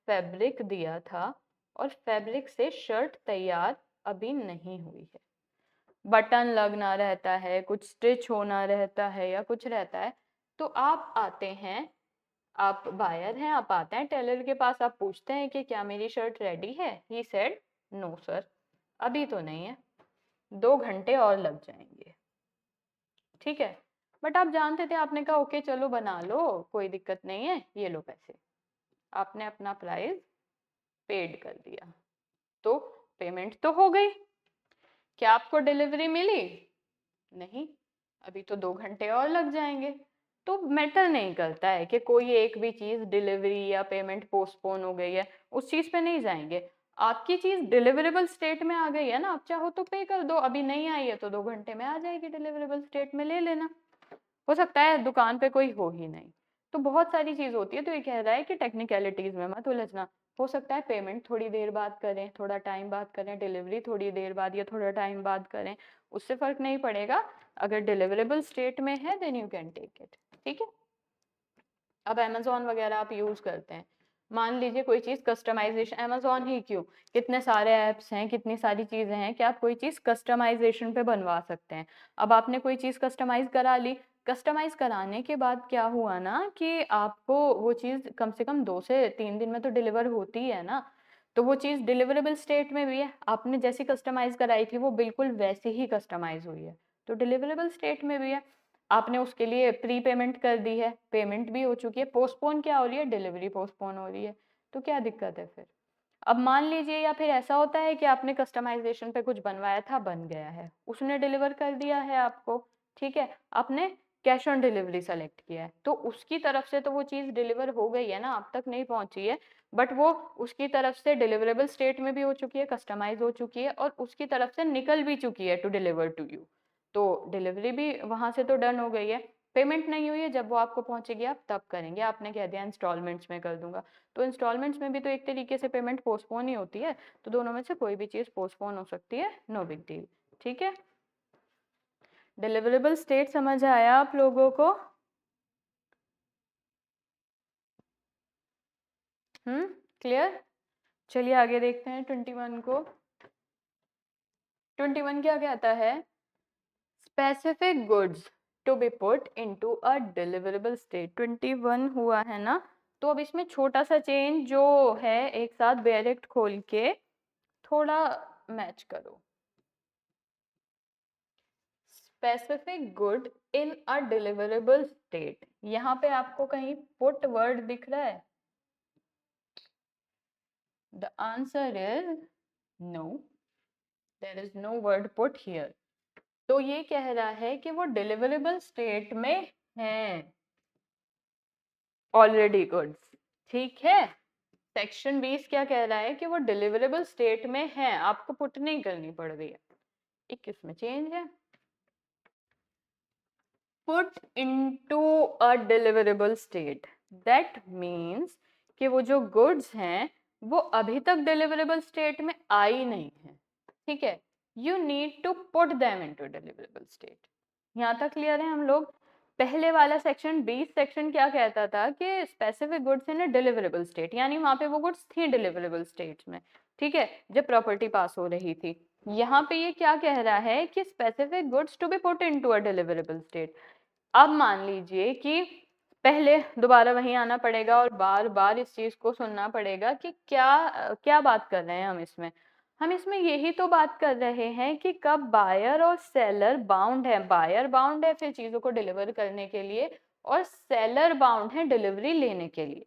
फैब्रिक दिया था और फैब्रिक से शर्ट तैयार अभी नहीं हुई है, बटन लगना रहता है, कुछ स्टिच होना रहता है या कुछ रहता है, तो आप आते हैं, आप बायर हैं, आप आते हैं टेलर के पास, आप पूछते हैं कि क्या मेरी शर्ट रेडी है। ही सेड नो सर, अभी तो नहीं है, 2 घंटे और लग जाएंगे। ठीक है, बट आप जानते थे, आपने कहा ओके चलो बना लो, कोई दिक्कत नहीं है, ये लो पैसे, आपने अपना प्राइस पेड कर दिया, तो पेमेंट तो हो गई। क्या आपको डिलीवरी मिली? नहीं, अभी तो 2 घंटे और लग जाएंगे। तो मैटर नहीं करता है कि कोई एक भी चीज डिलीवरी या पेमेंट पोस्टपोन हो गई है, उस चीज पे नहीं जाएंगे। आपकी चीज डिलीवरेबल स्टेट में आ गई है ना, आप चाहो तो पे कर दो, अभी नहीं आई है तो 2 घंटे में आ जाएगी डिलीवरेबल स्टेट में, ले लेना। हो सकता है दुकान पे कोई हो ही नहीं, तो बहुत सारी चीज होती है। तो ये कह रहा है कि टेक्निकलिटीज में मत उलझना। हो सकता है पेमेंट थोड़ी देर बाद करें, थोड़ा टाइम बाद करें, डिलीवरी थोड़ी देर बाद या थोड़ा टाइम बाद करें, उससे फर्क नहीं पड़ेगा। अगर डिलीवरेबल स्टेट में है then you can take it. ठीक है, अब अमेजोन वगैरह आप यूज करते हैं, मान लीजिए कोई चीज कस्टमाइजेशन, अमेजोन ही क्यों, कितने सारे ऐप्स हैं, कितनी सारी चीजें हैं कि आप कोई चीज कस्टमाइजेशन पे बनवा सकते हैं। अब आपने कोई चीज कस्टमाइज करा ली, कस्टमाइज कराने के बाद क्या हुआ ना कि आपको वो चीज कम से कम 2 से 3 दिन में तो डिलीवर होती है ना, तो वो चीज डिलीवरेबल स्टेट में भी है, आपने जैसी कस्टमाइज कराई थी वो बिल्कुल वैसी ही कस्टमाइज हुई है, तो डिलीवरेबल स्टेट में भी है। आपने उसके लिए प्री पेमेंट कर दी है, पेमेंट भी हो चुकी है, पोस्टपोन क्या हो रही है, डिलीवरी पोस्टपोन हो रही है, तो क्या दिक्कत है फिर। अब मान लीजिए, या फिर ऐसा होता है कि आपने कस्टमाइजेशन पे कुछ बनवाया था, बन गया है, उसने डिलीवर कर दिया है आपको, ठीक है, आपने कैश ऑन डिलीवरी सेलेक्ट किया है, तो उसकी तरफ से तो वो चीज़ डिलीवर हो गई है ना, आप तक नहीं पहुंची है, बट वो उसकी तरफ से डिलीवरेबल स्टेट में भी हो चुकी है, कस्टमाइज हो चुकी है, और उसकी तरफ से निकल भी चुकी है टू डिलीवर टू यू, तो डिलीवरी भी वहां से तो डन हो गई है। पेमेंट नहीं हुई है, जब वो आपको पहुंचेगी आप तब करेंगे, आपने कह दिया इंस्टॉलमेंट्स में कर दूंगा, तो इंस्टॉलमेंट्स में भी तो एक तरीके से पेमेंट पोस्टपोन ही होती है, तो दोनों में से कोई भी चीज पोस्टपोन हो सकती है, नो बिग डील। ठीक है, डिलीवरेबल स्टेट समझ आया आप लोगों को? क्लियर? चलिए आगे देखते हैं 21 को। 21 क्या कहता है? Specific goods to be put into a deliverable state. 21 हुआ है ना, तो अब इसमें छोटा सा चेंज जो है एक साथ डायरेक्ट खोल के थोड़ा मैच करो। Specific good in a deliverable state, यहाँ पे आपको कहीं पुट वर्ड दिख रहा है? The answer is no, there is no word put here. तो ये कह रहा है कि वो डिलीवरेबल स्टेट में है ऑलरेडी गुड्स, ठीक है। सेक्शन 20 क्या कह रहा है कि वो डिलीवरेबल स्टेट में है, आपको पुट नहीं करनी पड़ रही है। 21 में चेंज है, put into a deliverable state, that means कि वो जो गुड्स हैं वो अभी तक डिलीवरेबल स्टेट में आई नहीं है, ठीक है। You need to put them into deliverable state. यहाँ तक क्लियर है हम लोग? पहले वाला सेक्शन 20 सेक्शन क्या कहता था कि specific goods in a deliverable state, यानी वहां पे वो गुड्स थी डिलीवरेबल स्टेट में, ठीक है, जब प्रॉपर्टी पास हो रही थी। यहाँ पे ये क्या कह रहा है कि specific goods to be put into a deliverable state. अब मान लीजिए कि पहले दोबारा वहीं आना पड़ेगा और बार बार इस चीज को सुनना पड़ेगा कि क्या क्या बात कर रहे हैं हम इसमें यही तो बात कर रहे हैं कि कब बायर और सेलर बाउंड है। बायर बाउंड है फिर चीजों को डिलीवर करने के लिए, और सेलर बाउंड है डिलीवरी लेने के लिए।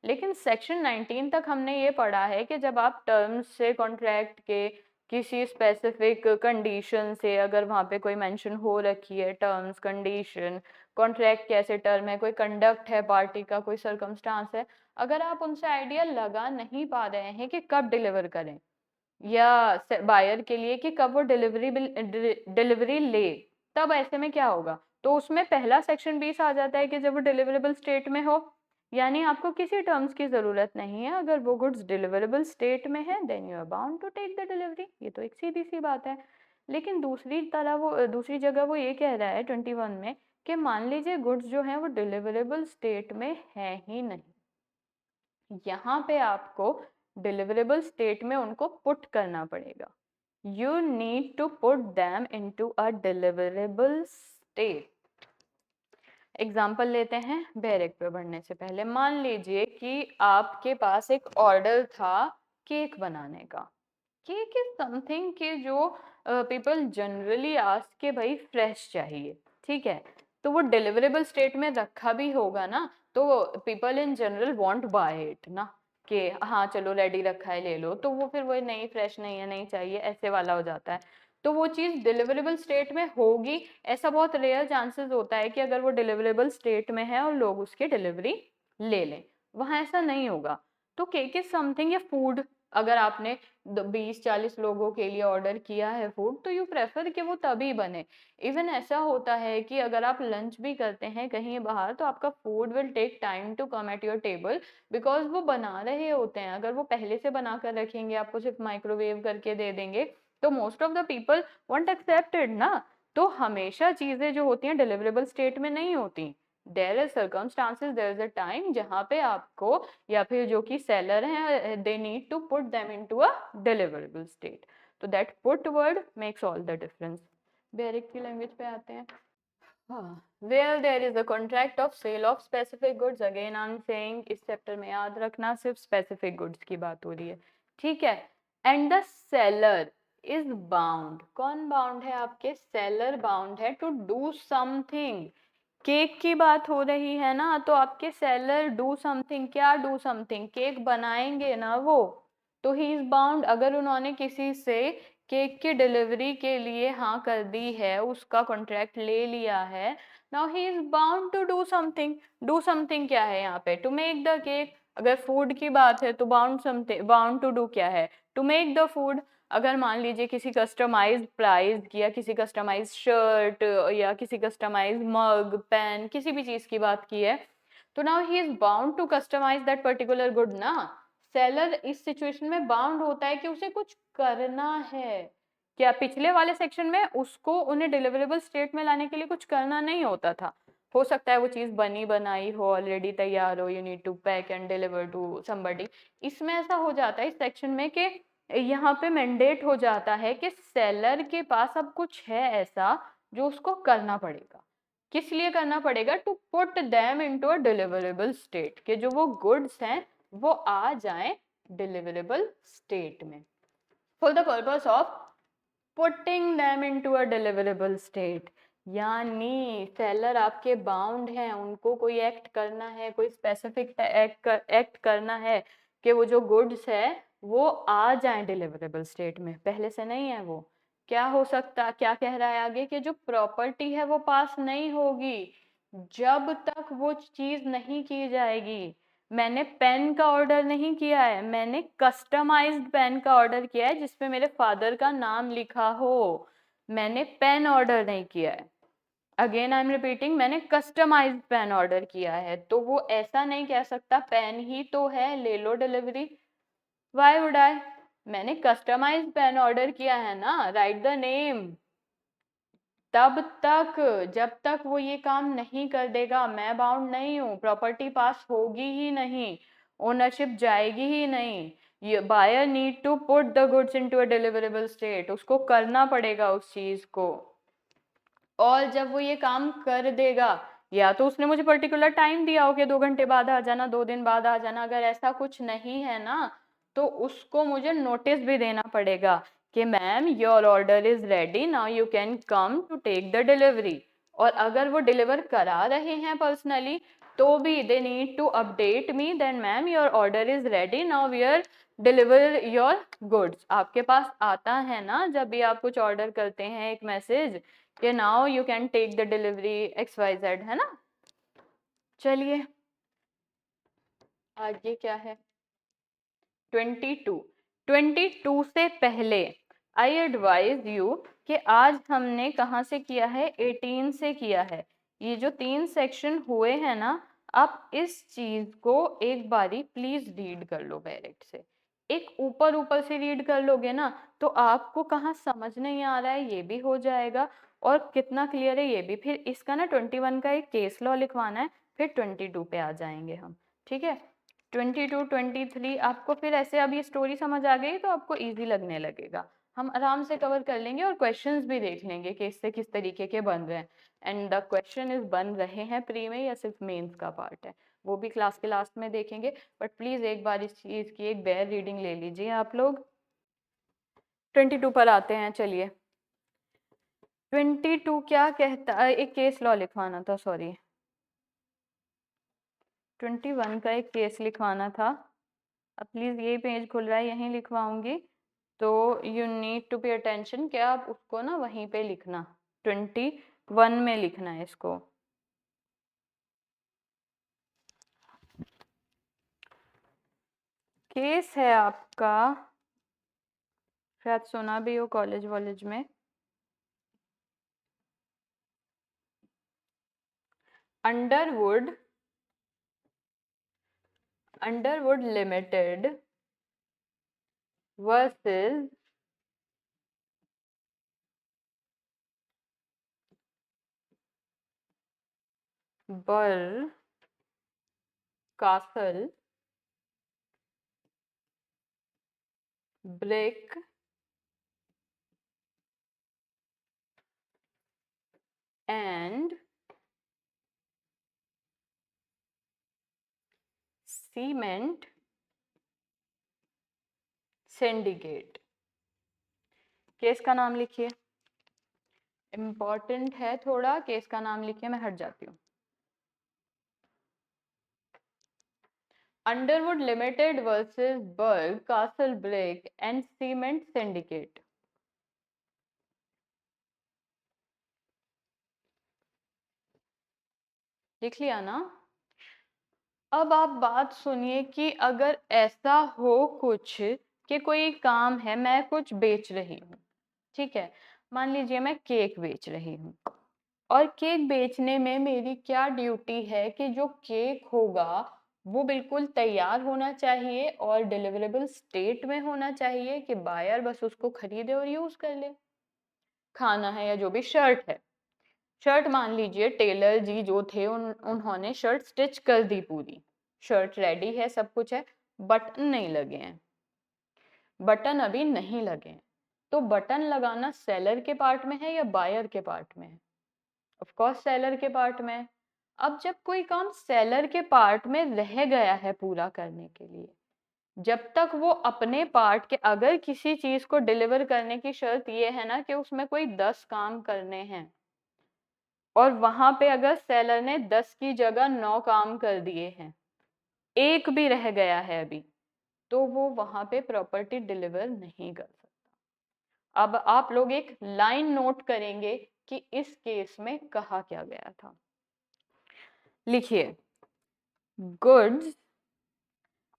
लेकिन सेक्शन 19 तक हमने ये पढ़ा है कि जब आप टर्म्स से कॉन्ट्रैक्ट के किसी स्पेसिफिक कंडीशन से, अगर वहाँ पे कोई मेंशन हो रखी है टर्म्स कंडीशन, कॉन्ट्रैक्ट कैसे टर्म है, कोई कंडक्ट है पार्टी का, कोई सर्कमस्टांस है, अगर आप उनसे आइडिया लगा नहीं पा रहे हैं कि कब डिलीवर करें या बायर के लिए कि कब वो डिलीवरी ले, तब ऐसे में क्या होगा? तो उसमें पहला सेक्शन 20 आ जाता है कि जब वो डिलीवरेबल स्टेट में हो, यानी आपको किसी टर्म्स की जरूरत नहीं है। अगर वो गुड्स डिलीवरेबल स्टेट में है then you are bound to take the delivery. ये तो एक सीधी सी बात है। लेकिन दूसरी जगह वो ये कह रहा है 21 में कि मान लीजिए गुड्स जो है वो डिलीवरेबल स्टेट में है ही नहीं, यहाँ पे आपको डिलीवरेबल स्टेट में उनको पुट करना पड़ेगा। You need to put them into a deliverable state. Example लेते हैं डायरेक्ट पे बढ़ने से पहले। मान लीजिए कि आपके पास एक ऑर्डर था केक बनाने का। केक इज समथिंग कि जो पीपल जनरली आस्क के भाई फ्रेश चाहिए, ठीक है, तो वो डिलीवरेबल स्टेट में रखा भी होगा ना, तो people in general want bye it ना, कि हाँ चलो रेडी रखा है ले लो, तो वो फिर वो नहीं फ्रेश नहीं है नहीं चाहिए ऐसे वाला हो जाता है। तो वो चीज़ डिलीवरेबल स्टेट में होगी, ऐसा बहुत रेयर चांसेस होता है कि अगर वो डिलीवरेबल स्टेट में है और लोग उसकी डिलीवरी ले लें, वहाँ ऐसा नहीं होगा। तो केक इज समथिंग या फूड, अगर आपने 20-40 लोगों के लिए ऑर्डर किया है फूड, तो यू प्रेफर कि वो तभी बने। इवन ऐसा होता है कि अगर आप लंच भी करते हैं कहीं बाहर, तो आपका food will take time to come at your table, because वो बना रहे होते हैं। अगर वो पहले से बना कर रखेंगे, आपको सिर्फ माइक्रोवेव करके दे देंगे, तो most of the people won't accepted ना। तो हमेशा चीजें जो होती हैं डिलीवरेबल स्टेट में नहीं होती। There is circumstances, there is a time जहाँ पे आपको या फिर जो कि सेलर हैं they need to put them into a deliverable state. तो that put word makes all the difference. बेरिक की लैंग्वेज पे आते हैं। Where there is a contract of sale of specific goods, again I'm saying इस chapter में याद रखना सिर्फ specific goods की बात हो रही है, ठीक है। And the seller is bound, कौन बाउंड है? आपके सेलर बाउंड है टू डू समथिंग। केक की बात हो रही है ना, तो आपके सेलर डू समथिंग, क्या डू समथिंग? केक बनाएंगे ना वो, तो ही इज बाउंड। अगर उन्होंने किसी से केक की डिलीवरी के लिए हाँ कर दी है, उसका कॉन्ट्रैक्ट ले लिया है, now he is bound to do something. Do something क्या है यहाँ पे? To make the cake. अगर फूड की बात है तो बाउंड टू डू क्या है? To make the food. अगर मान लीजिए किसी कस्टमाइज्ड प्राइस की या किसी कस्टमाइज्ड शर्ट या किसी कस्टमाइज्ड मग पेन किसी भी चीज की बात की है, तो now he is bound to customise that particular good ना। सेलर इस सिचुएशन में बाउंड होता है कि उसे कुछ करना है। क्या पिछले वाले सेक्शन में उसको उन्हें डिलीवरेबल स्टेट में लाने के लिए कुछ करना नहीं होता था? हो सकता है वो चीज बनी बनाई हो, ऑलरेडी तैयार हो, you need to pack and deliver to somebody. इसमें ऐसा हो जाता है इस सेक्शन में कि यहाँ पे मैंडेट हो जाता है कि सेलर के पास अब कुछ है ऐसा जो उसको करना पड़ेगा। किस लिए करना पड़ेगा? To put them into a deliverable state, कि जो वो गुड्स हैं वो आ जाएं डिलीवरेबल स्टेट में, for the purpose of putting them into a deliverable state. यानी सेलर आपके बाउंड हैं, उनको कोई एक्ट करना है, कोई स्पेसिफिक एक्ट करना है कि वो जो गुड्स है वो आ जाए डिलीवरेबल स्टेट में, पहले से नहीं है वो। क्या हो सकता, क्या कह रहा है आगे कि जो प्रॉपर्टी है वो पास नहीं होगी जब तक वो चीज नहीं की जाएगी। मैंने पेन का ऑर्डर नहीं किया है, मैंने कस्टमाइज्ड पेन का ऑर्डर किया है जिसपे मेरे फादर का नाम लिखा हो, मैंने पेन ऑर्डर नहीं किया है। अगेन आई एम रिपीटिंग, मैंने कस्टमाइज्ड पेन ऑर्डर किया है, तो वो ऐसा नहीं कह सकता पेन ही तो है ले लो डिलीवरी। Why would I? मैंने कस्टमाइज्ड पेन ऑर्डर किया है ना, राइट द नेम। तब तक जब तक वो ये काम नहीं कर देगा मैं बाउंड नहीं हूँ, प्रॉपर्टी पास होगी ही नहीं, ओनरशिप जाएगी ही नहीं। ये buyer need to put the goods into a deliverable state, उसको करना पड़ेगा उस चीज को। और जब वो ये काम कर देगा, या तो उसने मुझे पर्टिकुलर टाइम दिया हो कि 2 घंटे बाद आ जाना, 2 दिन बाद आ जाना, अगर ऐसा कुछ नहीं है ना तो उसको मुझे नोटिस भी देना पड़ेगा कि ma'am your order is ready, now you can come to take the delivery. और अगर वो डिलीवर करा रहे हैं पर्सनली तो भी they need to update me then ma'am your order is ready, now we are deliver your goods. आपके पास आता है ना जब भी आप कुछ ऑर्डर करते हैं एक मैसेज कि now you can take the delivery XYZ, है ना। चलिए आगे क्या है? 22 से पहले आई एडवाइज यू कि आज हमने कहाँ से किया है? 18 से किया है। ये जो 3 सेक्शन हुए हैं ना, आप इस चीज को एक बारी प्लीज रीड कर लो डायरेक्ट से। एक ऊपर ऊपर से रीड कर लोगे ना तो आपको कहाँ समझ नहीं आ रहा है ये भी हो जाएगा और कितना क्लियर है ये भी। फिर इसका ना 21 का एक केस लॉ लिखवाना है, फिर 22 पे आ जाएंगे हम, ठीक है। 22 23 आपको फिर ऐसे, अब ये स्टोरी समझ आ गई तो आपको इजी लगने लगेगा, हम आराम से कवर कर लेंगे और क्वेश्चंस भी देख लेंगे कि इससे किस तरीके के बन रहे हैं। एंड द क्वेश्चन इज बन रहे हैं प्री में या सिर्फ मेंस का पार्ट है वो भी क्लास के लास्ट में देखेंगे, बट प्लीज एक बार इस चीज की एक बेयर रीडिंग ले लीजिए आप लोग। 22 पर आते हैं, चलिए। 22 क्या कहता है? एक केस लॉ लिखवाना था, सॉरी 21 का एक केस लिखवाना था। अब प्लीज ये पेज खुल रहा है यहीं लिखवाऊंगी, तो you need to pay attention क्या आप उसको ना वहीं पे लिखना, 21 में लिखना है इसको। केस है आपका, शायद सुना भी हो कॉलेज वॉलेज में, अंडरवुड लिमिटेड वर्सेस बर castle Brick and Cement syndicate. Case का नाम लिखिए, इम्पॉर्टेंट है थोड़ा, केस का नाम लिखिए, मैं हट जाती हूँ। Underwood Limited versus Burgh Castle Brick and Cement Syndicate. लिख लिया ना? अब आप बात सुनिए कि अगर ऐसा हो कुछ कि कोई काम है, मैं कुछ बेच रही हूँ, ठीक है, मान लीजिए मैं केक बेच रही हूँ, और केक बेचने में मेरी क्या ड्यूटी है कि जो केक होगा वो बिल्कुल तैयार होना चाहिए और डिलीवरेबल स्टेट में होना चाहिए कि बायर बस उसको खरीदे और यूज कर ले, खाना है या जो भी शर्ट है। शर्ट मान लीजिए टेलर जी जो थे उन्होंने शर्ट स्टिच कर दी पूरी, शर्ट रेडी है, सब कुछ है, बटन नहीं लगे हैं, बटन अभी नहीं लगे हैं, तो बटन लगाना सेलर के पार्ट में है या बायर के पार्ट में है? ऑफ कोर्स सेलर के पार्ट में है। अब जब कोई काम सेलर के पार्ट में रह गया है पूरा करने के लिए, जब तक वो अपने पार्ट के, अगर किसी चीज को डिलीवर करने की शर्त ये है ना कि उसमें कोई 10 काम करने हैं और वहां पे अगर सेलर ने 10 की जगह 9 काम कर दिए हैं, एक भी रह गया है अभी, तो वो वहां पे प्रॉपर्टी डिलीवर नहीं कर सकता। अब आप लोग एक लाइन नोट करेंगे कि इस केस में कहा क्या गया था। लिखिए, goods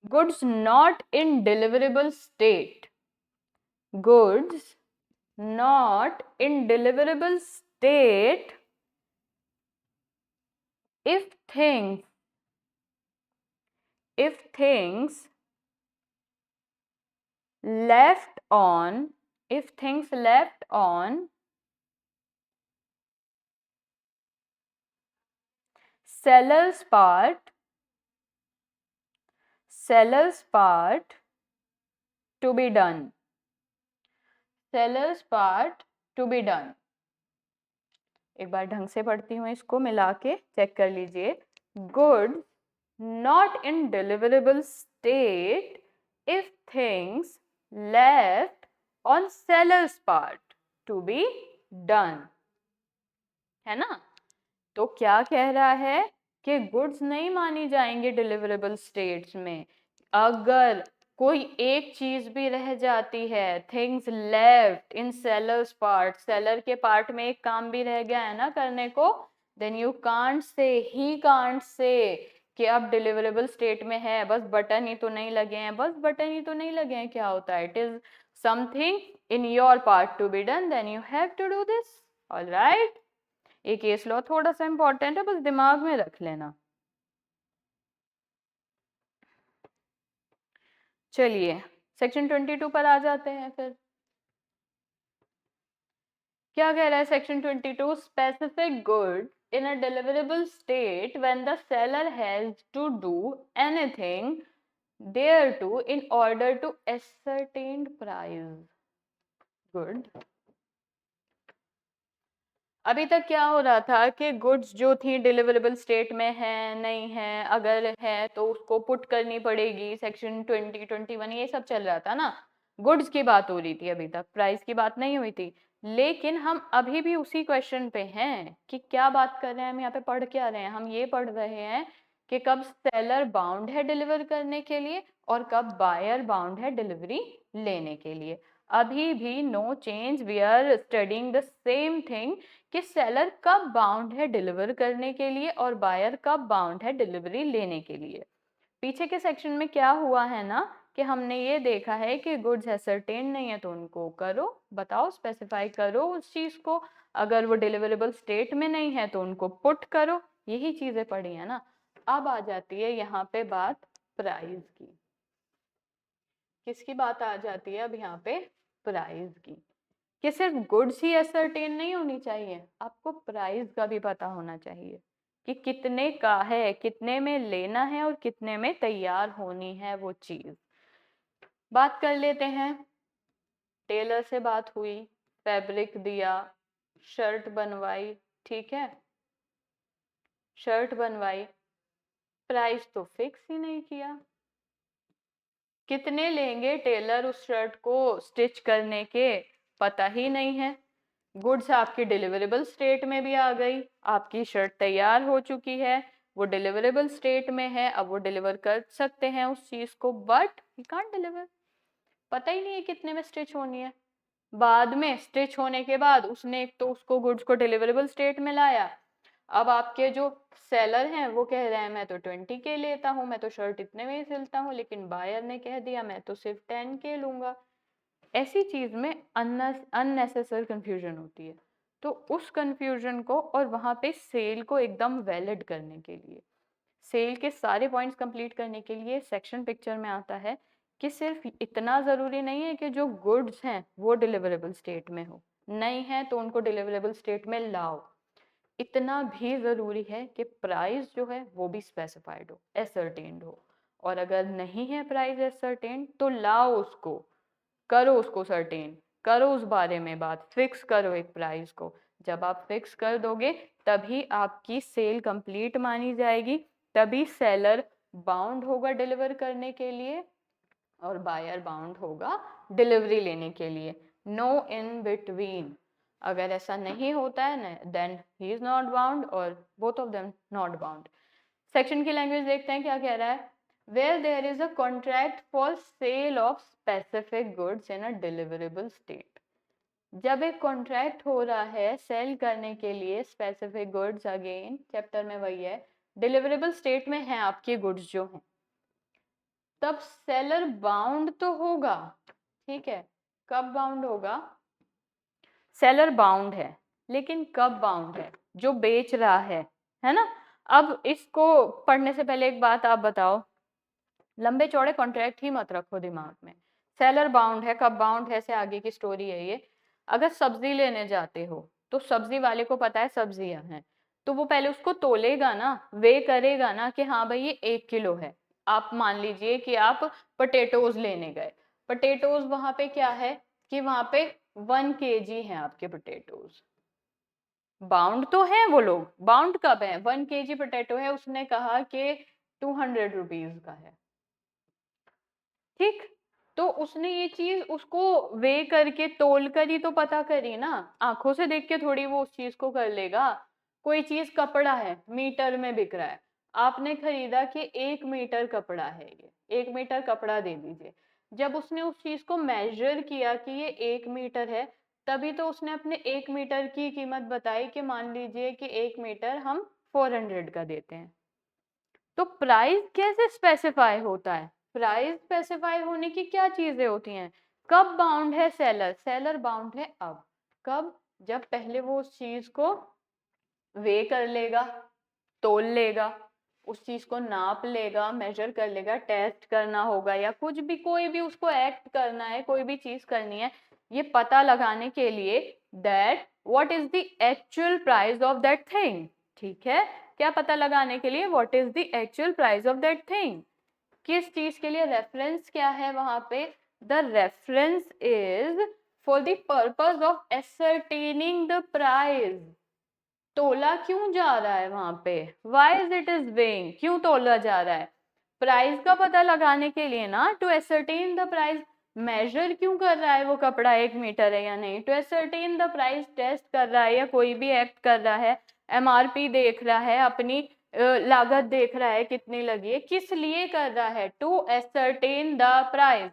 goods not in deliverable state, goods not in deliverable state if things left on seller's part to be done, seller's part to be done। एक बार ढंग से पढ़ती हूँ, इसको मिला के चेक कर लीजिए। Good not in deliverable state if things left on seller's part to be done, है ना? तो क्या कह रहा है कि गुड्स नहीं मानी जाएंगे डिलीवरेबल स्टेट्स में अगर कोई एक चीज भी रह जाती है, things left in sellers part, seller के पार्ट में एक काम भी रह गया है ना करने को, देन यू कांट से कि अब डिलीवरेबल स्टेट में है, बस बटन ही तो नहीं लगे हैं, बस बटन ही तो नहीं लगे हैं, क्या होता है, it is something in your part to be done, then you have to do this. Alright, ये केस लॉ थोड़ा सा इंपॉर्टेंट है, बस दिमाग में रख लेना। चलिए सेक्शन 22 पर आ जाते हैं फिर। क्या कह रहा है section 22? Specific good in a deliverable state when the seller has to do anything there to in order to ascertain price. Good, अभी तक क्या हो रहा था कि गुड्स जो थी डिलीवरेबल स्टेट में है नहीं है, अगर है तो उसको पुट करनी पड़ेगी, सेक्शन 20 21 ये सब चल रहा था ना, गुड्स की बात हो रही थी, अभी तक प्राइस की बात नहीं हुई थी। लेकिन हम अभी भी उसी क्वेश्चन पे हैं कि क्या बात कर रहे हैं हम, यहाँ पे पढ़ क्या रहे हैं, हम ये पढ़ रहे हैं कि कब सेलर बाउंड है डिलीवर करने के लिए और कब बायर बाउंड है डिलीवरी लेने के लिए। अभी भी no change, we are studying the same thing कि सेलर कब बाउंड है डिलीवर करने के लिए और बायर कब बाउंड है डिलीवरी लेने के लिए। पीछे के सेक्शन में क्या हुआ है ना कि हमने ये देखा है कि गुड्स एसरटेन नहीं है तो उनको करो, बताओ, स्पेसिफाई करो उस चीज को, अगर वो डिलीवरेबल स्टेट में नहीं है तो उनको पुट करो, यही चीजें पढ़ी है ना। अब आ जाती है यहाँ पे बात प्राइस की। किसकी बात आ जाती है अब यहाँ पे? प्राइस की। कि सिर्फ गुड्स ही असरटेन नहीं होनी चाहिए, आपको प्राइस का भी पता होना चाहिए कि कितने का है, कितने में लेना है और कितने में तैयार होनी है वो चीज। बात कर लेते हैं। टेलर से बात हुई, फैब्रिक दिया, शर्ट बनवाई, ठीक है, शर्ट बनवाई, प्राइस तो फिक्स ही नहीं किया, कितने लेंगे टेलर उस शर्ट को स्टिच करने के पता ही नहीं है। गुड्स आपकी डिलीवरेबल स्टेट में भी आ गई, आपकी शर्ट तैयार हो चुकी है, वो डिलीवरेबल स्टेट में है, अब वो डिलीवर कर सकते हैं उस चीज को, बट ही कांट डिलीवर, पता ही नहीं है कितने में स्टिच होनी है। बाद में स्टिच होने के बाद उसने एक तो उसको गुड्स को डिलीवरेबल स्टेट में लाया, अब आपके जो सेलर हैं वो कह रहे हैं मैं तो 20K लेता हूँ, मैं तो शर्ट इतने में ही सिलता हूँ, लेकिन बायर ने कह दिया मैं तो सिर्फ 10K लूंगा। ऐसी चीज में अननेसेसरी कंफ्यूजन होती है। तो उस कंफ्यूजन को और वहां पे सेल को एकदम वैलिड करने के लिए, सेल के सारे पॉइंट्स कंप्लीट करने के लिए सेक्शन पिक्चर में आता है कि सिर्फ इतना ज़रूरी नहीं है कि जो गुड्स हैं वो डिलीवरेबल स्टेट में हो, नहीं है तो उनको डिलीवरेबल स्टेट में लाओ, इतना भी जरूरी है कि प्राइस जो है वो भी स्पेसिफाइड हो, एसर्टेन्ड हो। और अगर नहीं है प्राइस एसर्टेन्ड तो लाओ उसको, करो उसको सर्टेन, करो उस बारे में बात, फिक्स करो एक प्राइस को। जब आप फिक्स कर दोगे तभी आपकी सेल कंप्लीट मानी जाएगी, तभी सेलर बाउंड होगा डिलीवर करने के लिए और बायर बाउंड होगा डिलीवरी लेने के लिए। No in between. अगर ऐसा नहीं होता है then he is not bound और both of them not bound. Section की लैंग्वेज देखते हैं क्या कह रहा है। Where there is a contract for sale of specific goods in a deliverable state. जब एक कॉन्ट्रैक्ट हो रहा है सेल करने के लिए स्पेसिफिक गुड्स, अगेन चैप्टर में वही है, डिलीवरेबल स्टेट में है आपके गुड्स जो हैं, तब सेलर बाउंड तो होगा। ठीक है, कब बाउंड होगा? सेलर बाउंड है, लेकिन कब बाउंड है? जो बेच रहा है ना। अब इसको पढ़ने से पहले एक बात आप बताओ, लंबे चौड़े कॉन्ट्रैक्ट ही मत रखो दिमाग में। सेलर बाउंड है, कब बाउंड है से आगे की स्टोरी है ये। अगर सब्जी लेने जाते हो तो सब्जी वाले को पता है सब्जियां हैं, तो वो पहले उसको तोलेगा ना, वे करेगा ना कि हाँ भाई ये 1 किलो है। आप मान लीजिए कि आप पोटेटोज लेने गए, पोटेटोज वहां पे क्या है कि वहां पे 1 kg है आपके पोटेटोज, बाउंड तो है वो लोग। बाउंड कब है? 1 kg पोटेटो है, उसने कहा कि 200 रुपीज का है। ठीक, तो उसने ये चीज उसको वे करके तोल कर ही तो पता करी ना, आंखों से देख के थोड़ी वो उस चीज को कर लेगा। कोई चीज कपड़ा है, मीटर में बिक रहा है, आपने खरीदा कि 1 मीटर कपड़ा है, ये 1 मीटर कपड़ा दे दीजिए। जब उसने उस चीज को मेजर किया कि ये 1 मीटर है, तभी तो उसने अपने 1 मीटर की कीमत बताई कि मान लीजिए कि 1 मीटर हम 400 का देते हैं। तो प्राइस कैसे स्पेसिफाई होता है? प्राइस स्पेसिफाई होने की क्या चीजें होती हैं? कब बाउंड है सेलर? सेलर बाउंड है अब। कब? जब पहले वो उस चीज को वे कर लेगा, तोल लेगा, उस चीज को नाप लेगा, मेजर कर लेगा, टेस्ट करना होगा या कुछ भी, कोई भी उसको एक्ट करना है, कोई भी चीज करनी है, ये पता लगाने के लिए that what is the actual price of that thing. ठीक है, क्या पता लगाने के लिए what is the actual price of that thing. किस चीज के लिए? रेफरेंस क्या है वहां पे? The reference is for the purpose of ascertaining the price. तोला क्यों जा रहा है वहां पे? Why is it is weighing, क्यों तोला जा रहा है? प्राइस का पता लगाने के लिए ना, to ascertain the price. Measure क्यों कर रहा है वो कपड़ा 1 मीटर है या नहीं? To ascertain the price, test कर रहा है या कोई भी एक्ट कर रहा है, एमआरपी देख रहा है, अपनी लागत देख रहा है कितनी लगी है, किस लिए कर रहा है? To ascertain the price.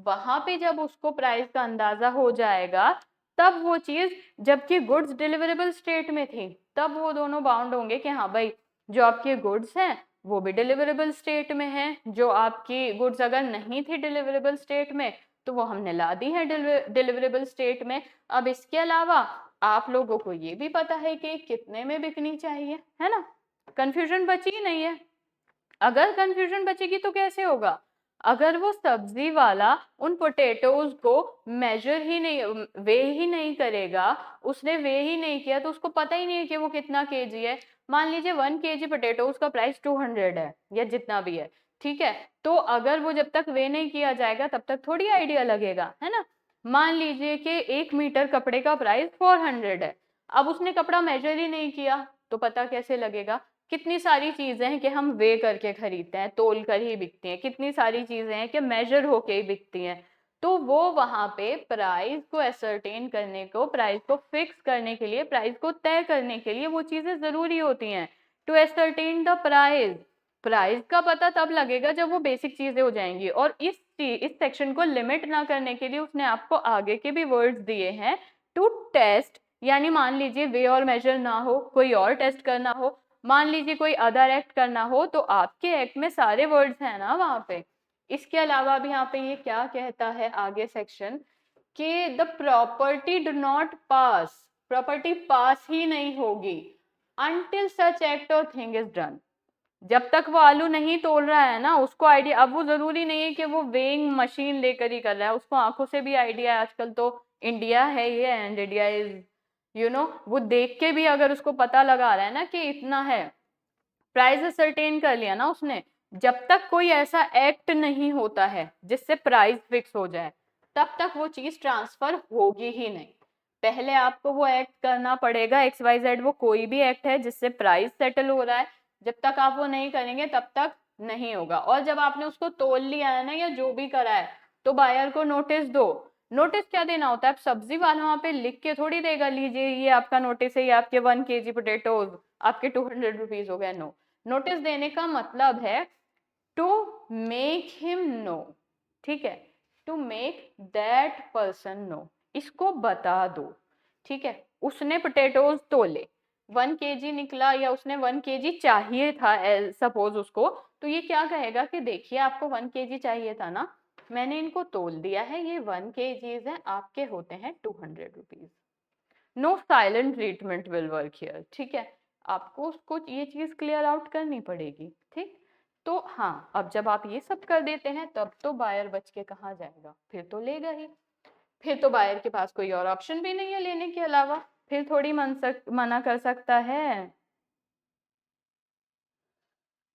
वहां पे जब उसको प्राइस का अंदाजा हो जाएगा तब वो चीज, जबकि गुड्स डिलीवरेबल स्टेट में थी, तब वो दोनों बाउंड होंगे कि हाँ भाई जो आपके गुड्स हैं वो भी डिलीवरेबल स्टेट में है, जो आपकी गुड्स अगर नहीं थी डिलीवरेबल स्टेट में तो वो हमने ला दी है डिलीवरेबल स्टेट में। अब इसके अलावा आप लोगों को ये भी पता है कि कितने में बिकनी चाहिए, है ना। कंफ्यूजन बची ही नहीं है। अगर कंफ्यूजन बचेगी तो कैसे होगा? अगर वो सब्जी वाला उन पोटैटोज को मेजर ही नहीं, वे ही नहीं करेगा, उसने वे ही नहीं किया तो उसको पता ही नहीं है कि वो कितना केजी है। मान लीजिए 1 kg पोटैटोज का प्राइस 200 है या जितना भी है, ठीक है, तो अगर वो जब तक वे नहीं किया जाएगा तब तक थोड़ी आइडिया लगेगा, है ना। मान लीजिए कि 1 मीटर कपड़े का प्राइस 400 है, अब उसने कपड़ा मेजर ही नहीं किया तो पता कैसे लगेगा? कितनी सारी चीजें हैं कि हम वे करके खरीदते हैं, तोल कर ही बिकती हैं, कितनी सारी चीजें हैं कि मेजर होके ही बिकती हैं। तो वो वहां पे प्राइस को एसर्टेन करने को, प्राइस को फिक्स करने के लिए, प्राइस को तय करने के लिए वो चीजें जरूरी होती हैं। To ascertain the price, price का पता तब लगेगा जब वो बेसिक चीजें हो जाएंगी। और इस सेक्शन को लिमिट ना करने के लिए उसने आपको आगे के भी वर्ड्स दिए हैं। टू टेस्ट, यानी मान लीजिए वे और मेजर ना हो, कोई और टेस्ट करना हो, मान लीजिए कोई अदर एक्ट करना हो, तो आपके एक्ट में सारे वर्ड्स हैं ना वहां पे। इसके अलावा भी यहाँ पे ये क्या कहता है आगे सेक्शन कि the property do not pass, property pass ही नहीं होगी until such act or thing is done. जब तक वो आलू नहीं तोल रहा है ना, उसको आइडिया, अब वो जरूरी नहीं है कि वो वेइंग मशीन लेकर ही कर रहा है, उसको आंखों से भी आइडिया है। आजकल तो इंडिया है ये, एंड इंडिया इज वो देख के भी अगर उसको पता लगा रहा है ना कि इतना है, प्राइस असरटेन कर लिया ना उसने, जब तक कोई ऐसा एक्ट नहीं होता है जिससे प्राइस फिक्स हो जाए, तब तक वो चीज ट्रांसफर होगी ही नहीं। पहले आपको वो एक्ट करना पड़ेगा, XYZ वो कोई भी एक्ट है जिससे प्राइस सेटल हो रहा है, जब तक आप वो नहीं करेंगे तब तक नहीं होगा। और जब आपने उसको तोल लिया है ना या जो भी करा है, तो बायर को नोटिस दो। नोटिस क्या देना होता है? अब सब्जी वाला वहां पे लिख के थोड़ी देगा, लीजिए ये आपका नोटिस है, ये आपके 1 kg पोटेटोज आपके 200 रुपीज हो गए। नो, नोटिस देने का मतलब है टू मेक हिम नो, ठीक है, to make that person know, इसको बता दो, ठीक है। उसने पोटेटोज तोले, 1 kg निकला, या उसने 1 kg चाहिए था सपोज उसको, तो ये क्या कहेगा कि देखिए आपको 1 kg चाहिए था ना, मैंने इनको तोल दिया है, ये 1 kg है, आपके होते हैं 200 rupees. No silent treatment will work here, ठीक है। आपको उसको ये चीज क्लियर आउट करनी पड़ेगी, ठीक। तो हाँ, अब जब आप ये सब कर देते हैं तब तो बायर बच के कहाँ जाएगा, फिर तो लेगा ही। फिर तो बायर के पास कोई और ऑप्शन भी नहीं है लेने के अलावा, फिर थोड़ी मना कर सकता है।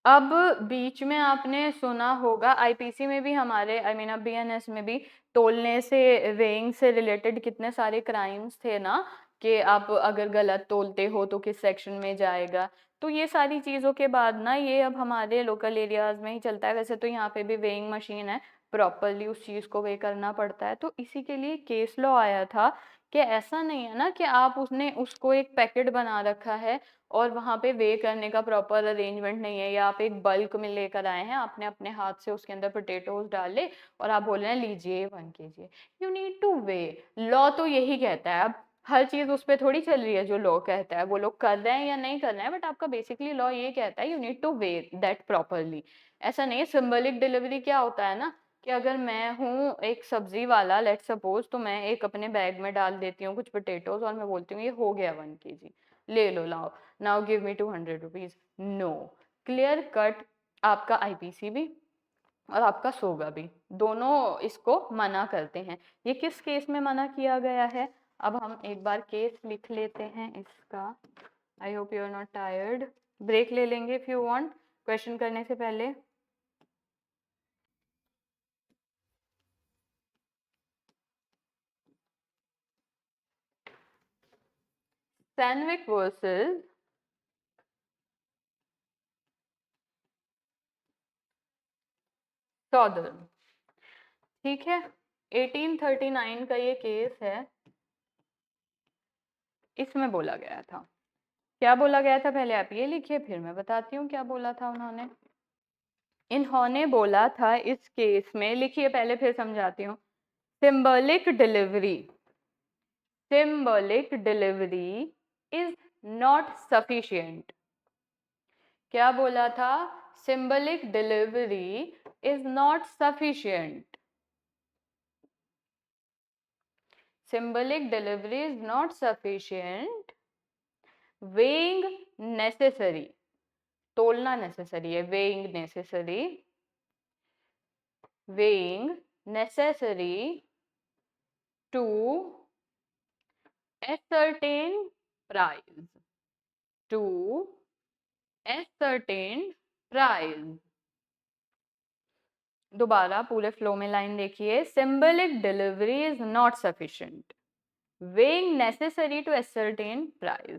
अब बीच में आपने सुना होगा आईपीसी में भी, हमारे आई मीन अब बीएनएस में भी, तोलने से, वेइंग से रिलेटेड कितने सारे क्राइम्स थे ना, कि आप अगर गलत तोलते हो तो किस सेक्शन में जाएगा। तो ये सारी चीज़ों के बाद ना, ये अब हमारे लोकल एरियाज में ही चलता है। वैसे तो यहाँ पे भी वेइंग मशीन है, प्रॉपरली उस चीज़ को वे करना पड़ता है। तो इसी के लिए केस लॉ आया था कि ऐसा नहीं है ना कि आप उसने उसको एक पैकेट बना रखा है और वहां पे वे करने का प्रॉपर अरेंजमेंट नहीं है, या आप एक बल्क में लेकर आए हैं, आपने अपने हाथ से उसके अंदर पोटेटोज डाले और आप बोल रहे हैं लीजिए 1 kg। You need two way. Law तो यही कहता है। अब हर चीज उस पर थोड़ी चल रही है जो लॉ कहता है, वो लोग कर रहे हैं या नहीं कर रहे हैं, बट आपका बेसिकली लॉ ये कहता है you need two way that properly. ऐसा नहीं है। सिंबलिक डिलीवरी क्या होता है ना, कि अगर मैं हूँ एक सब्जी वाला, लेट सपोज, तो मैं एक अपने बैग में डाल देती हूँ कुछ पोटेटोज और मैं बोलती हूँ ये हो गया 1 kg, ले लो, लाओ, now give me 200 rupees. No, clear cut आपका आईपीसी भी और आपका सोगा भी, दोनों इसको मना करते हैं। ये किस केस में मना किया गया है? अब हम एक बार केस लिख लेते हैं इसका। I hope you are not tired. Break ले लेंगे इफ यू वांट, क्वेश्चन करने से पहले। सैनविक वर्सेस सॉदर्न, ठीक है, 1839 का ये केस है। इसमें बोला गया था, क्या बोला गया था पहले आप ये लिखिए, फिर मैं बताती हूँ क्या बोला था उन्होंने। इन्होंने बोला था इस केस में, लिखिए पहले फिर समझाती हूँ। Symbolic delivery, symbolic delivery is not sufficient. क्या बोला था? Symbolic delivery is not sufficient. symbolic delivery is not sufficient, weighing necessary, तोलना necessary है, weighing necessary, weighing necessary to ascertain price, to ascertain price। दोबारा पूरे फ्लो में line देखिए। symbolic delivery is not sufficient, weighing necessary to ascertain price।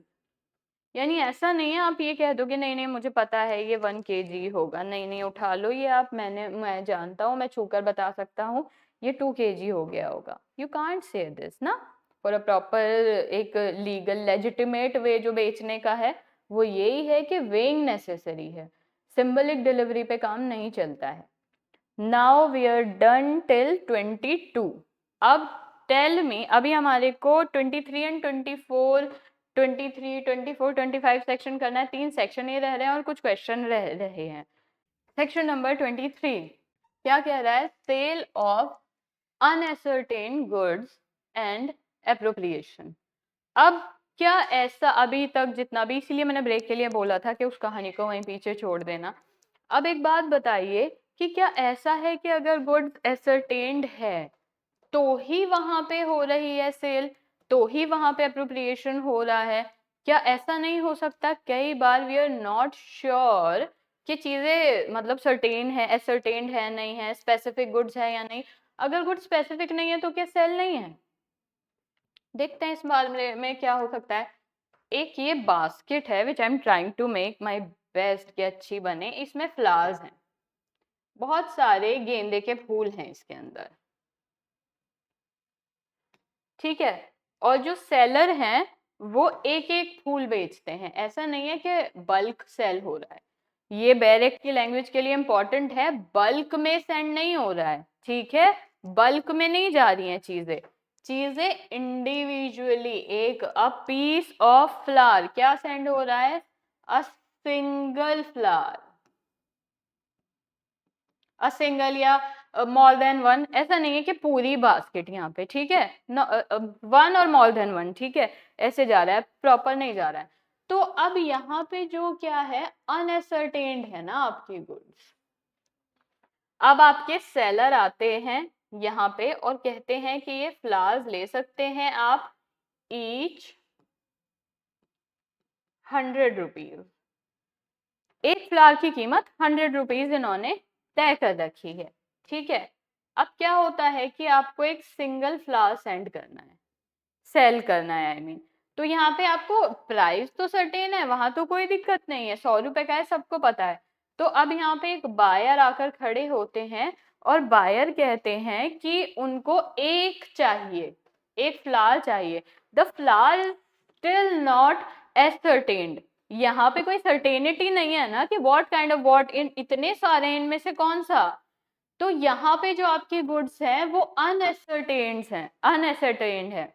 यानी ऐसा नहीं है आप ये कह दो कि नहीं नहीं मुझे पता है ये 1 kg होगा, नहीं नहीं उठा लो ये आप, मैं जानता हूँ, मैं छूकर बता सकता हूँ ये 2 kg हो गया होगा। यू कांट से दिस ना। फॉर अ प्रॉपर एक लीगल लेजिटिमेट वे जो बेचने का है वो यही है कि वेइंग नेसेसरी है, सिंबलिक डिलीवरी पे काम नहीं चलता है। Now we are done till 22। अब टेल मी, अभी हमारे को 23 एंड 24, 23, 24, 25 सेक्शन करना है। 3 सेक्शन ये रह रहे हैं और कुछ क्वेश्चन रह रहे हैं। सेक्शन नंबर 23 क्या कह रहा है? Sale of unascertained goods and appropriation. अब क्या ऐसा, अभी तक जितना भी, इसीलिए मैंने ब्रेक के लिए बोला था कि उस कहानी को वहीं पीछे छोड़ देना। अब एक बात बताइए कि क्या ऐसा है कि अगर गुड्स एसरटेन्ड है तो ही वहां पे हो रही है सेल? तो ही वहां पे अप्रोप्रिएशन हो रहा है। क्या ऐसा नहीं हो सकता? कई बार वी आर नॉट श्योर कि चीजें मतलब सर्टेन है, एसर्टेन्ड है नहीं है, स्पेसिफिक गुड्स है या नहीं। अगर गुड स्पेसिफिक नहीं है तो क्या सेल नहीं है? देखते हैं इस मामले में क्या हो सकता है। एक ये बास्केट है which I am trying to make my best कि अच्छी बने। इसमें फ्लावर्स हैं, बहुत सारे गेंदे के फूल हैं इसके अंदर, ठीक है। और जो सेलर हैं वो एक एक फूल बेचते हैं, ऐसा नहीं है कि बल्क सेल हो रहा है। ये बैरेक की लैंग्वेज के लिए इंपॉर्टेंट है, बल्क में सेंड नहीं हो रहा है, ठीक है। बल्क में नहीं जा रही हैं चीजें, चीजें इंडिविजुअली एक अ पीस ऑफ फ्लावर क्या सेंड हो रहा है? A single flower, a single या मोर देन वन, ऐसा नहीं है कि पूरी बास्केट यहाँ पे, ठीक है। वन और मोर देन वन, ठीक है, ऐसे जा रहा है, प्रॉपर नहीं जा रहा है। तो अब यहाँ पे जो क्या है, अनएसर्टेन्ड है ना आपकी गुड्स। अब आपके सेलर आते हैं यहाँ पे और कहते हैं कि ये फ्लावर्स ले सकते हैं आप, ईच 100 रुपीज। एक फ्लावर की कीमत 100 रुपीज इन्होंने तय कर रखी है, ठीक है। अब क्या होता है कि आपको एक सिंगल फ्लावर सेंड करना है, सेल करना है, आई मीन। तो यहाँ पे आपको प्राइस तो सर्टेन है, वहां तो कोई दिक्कत नहीं है, 100 रुपए का है, सबको पता है। तो अब यहाँ पे एक बायर आकर खड़े होते हैं और बायर कहते हैं कि उनको एक चाहिए, एक फ्लावर चाहिए। The flower still not ascertained. यहाँ पे कोई सर्टेनिटी नहीं है ना कि व्हाट काइंड ऑफ व्हाट, इन इतने सारे इनमें से कौन सा। तो यहाँ पे जो आपकी गुड्स हैं वो अनएसर्टेन्ड हैं, अनएसर्टेन्ड है।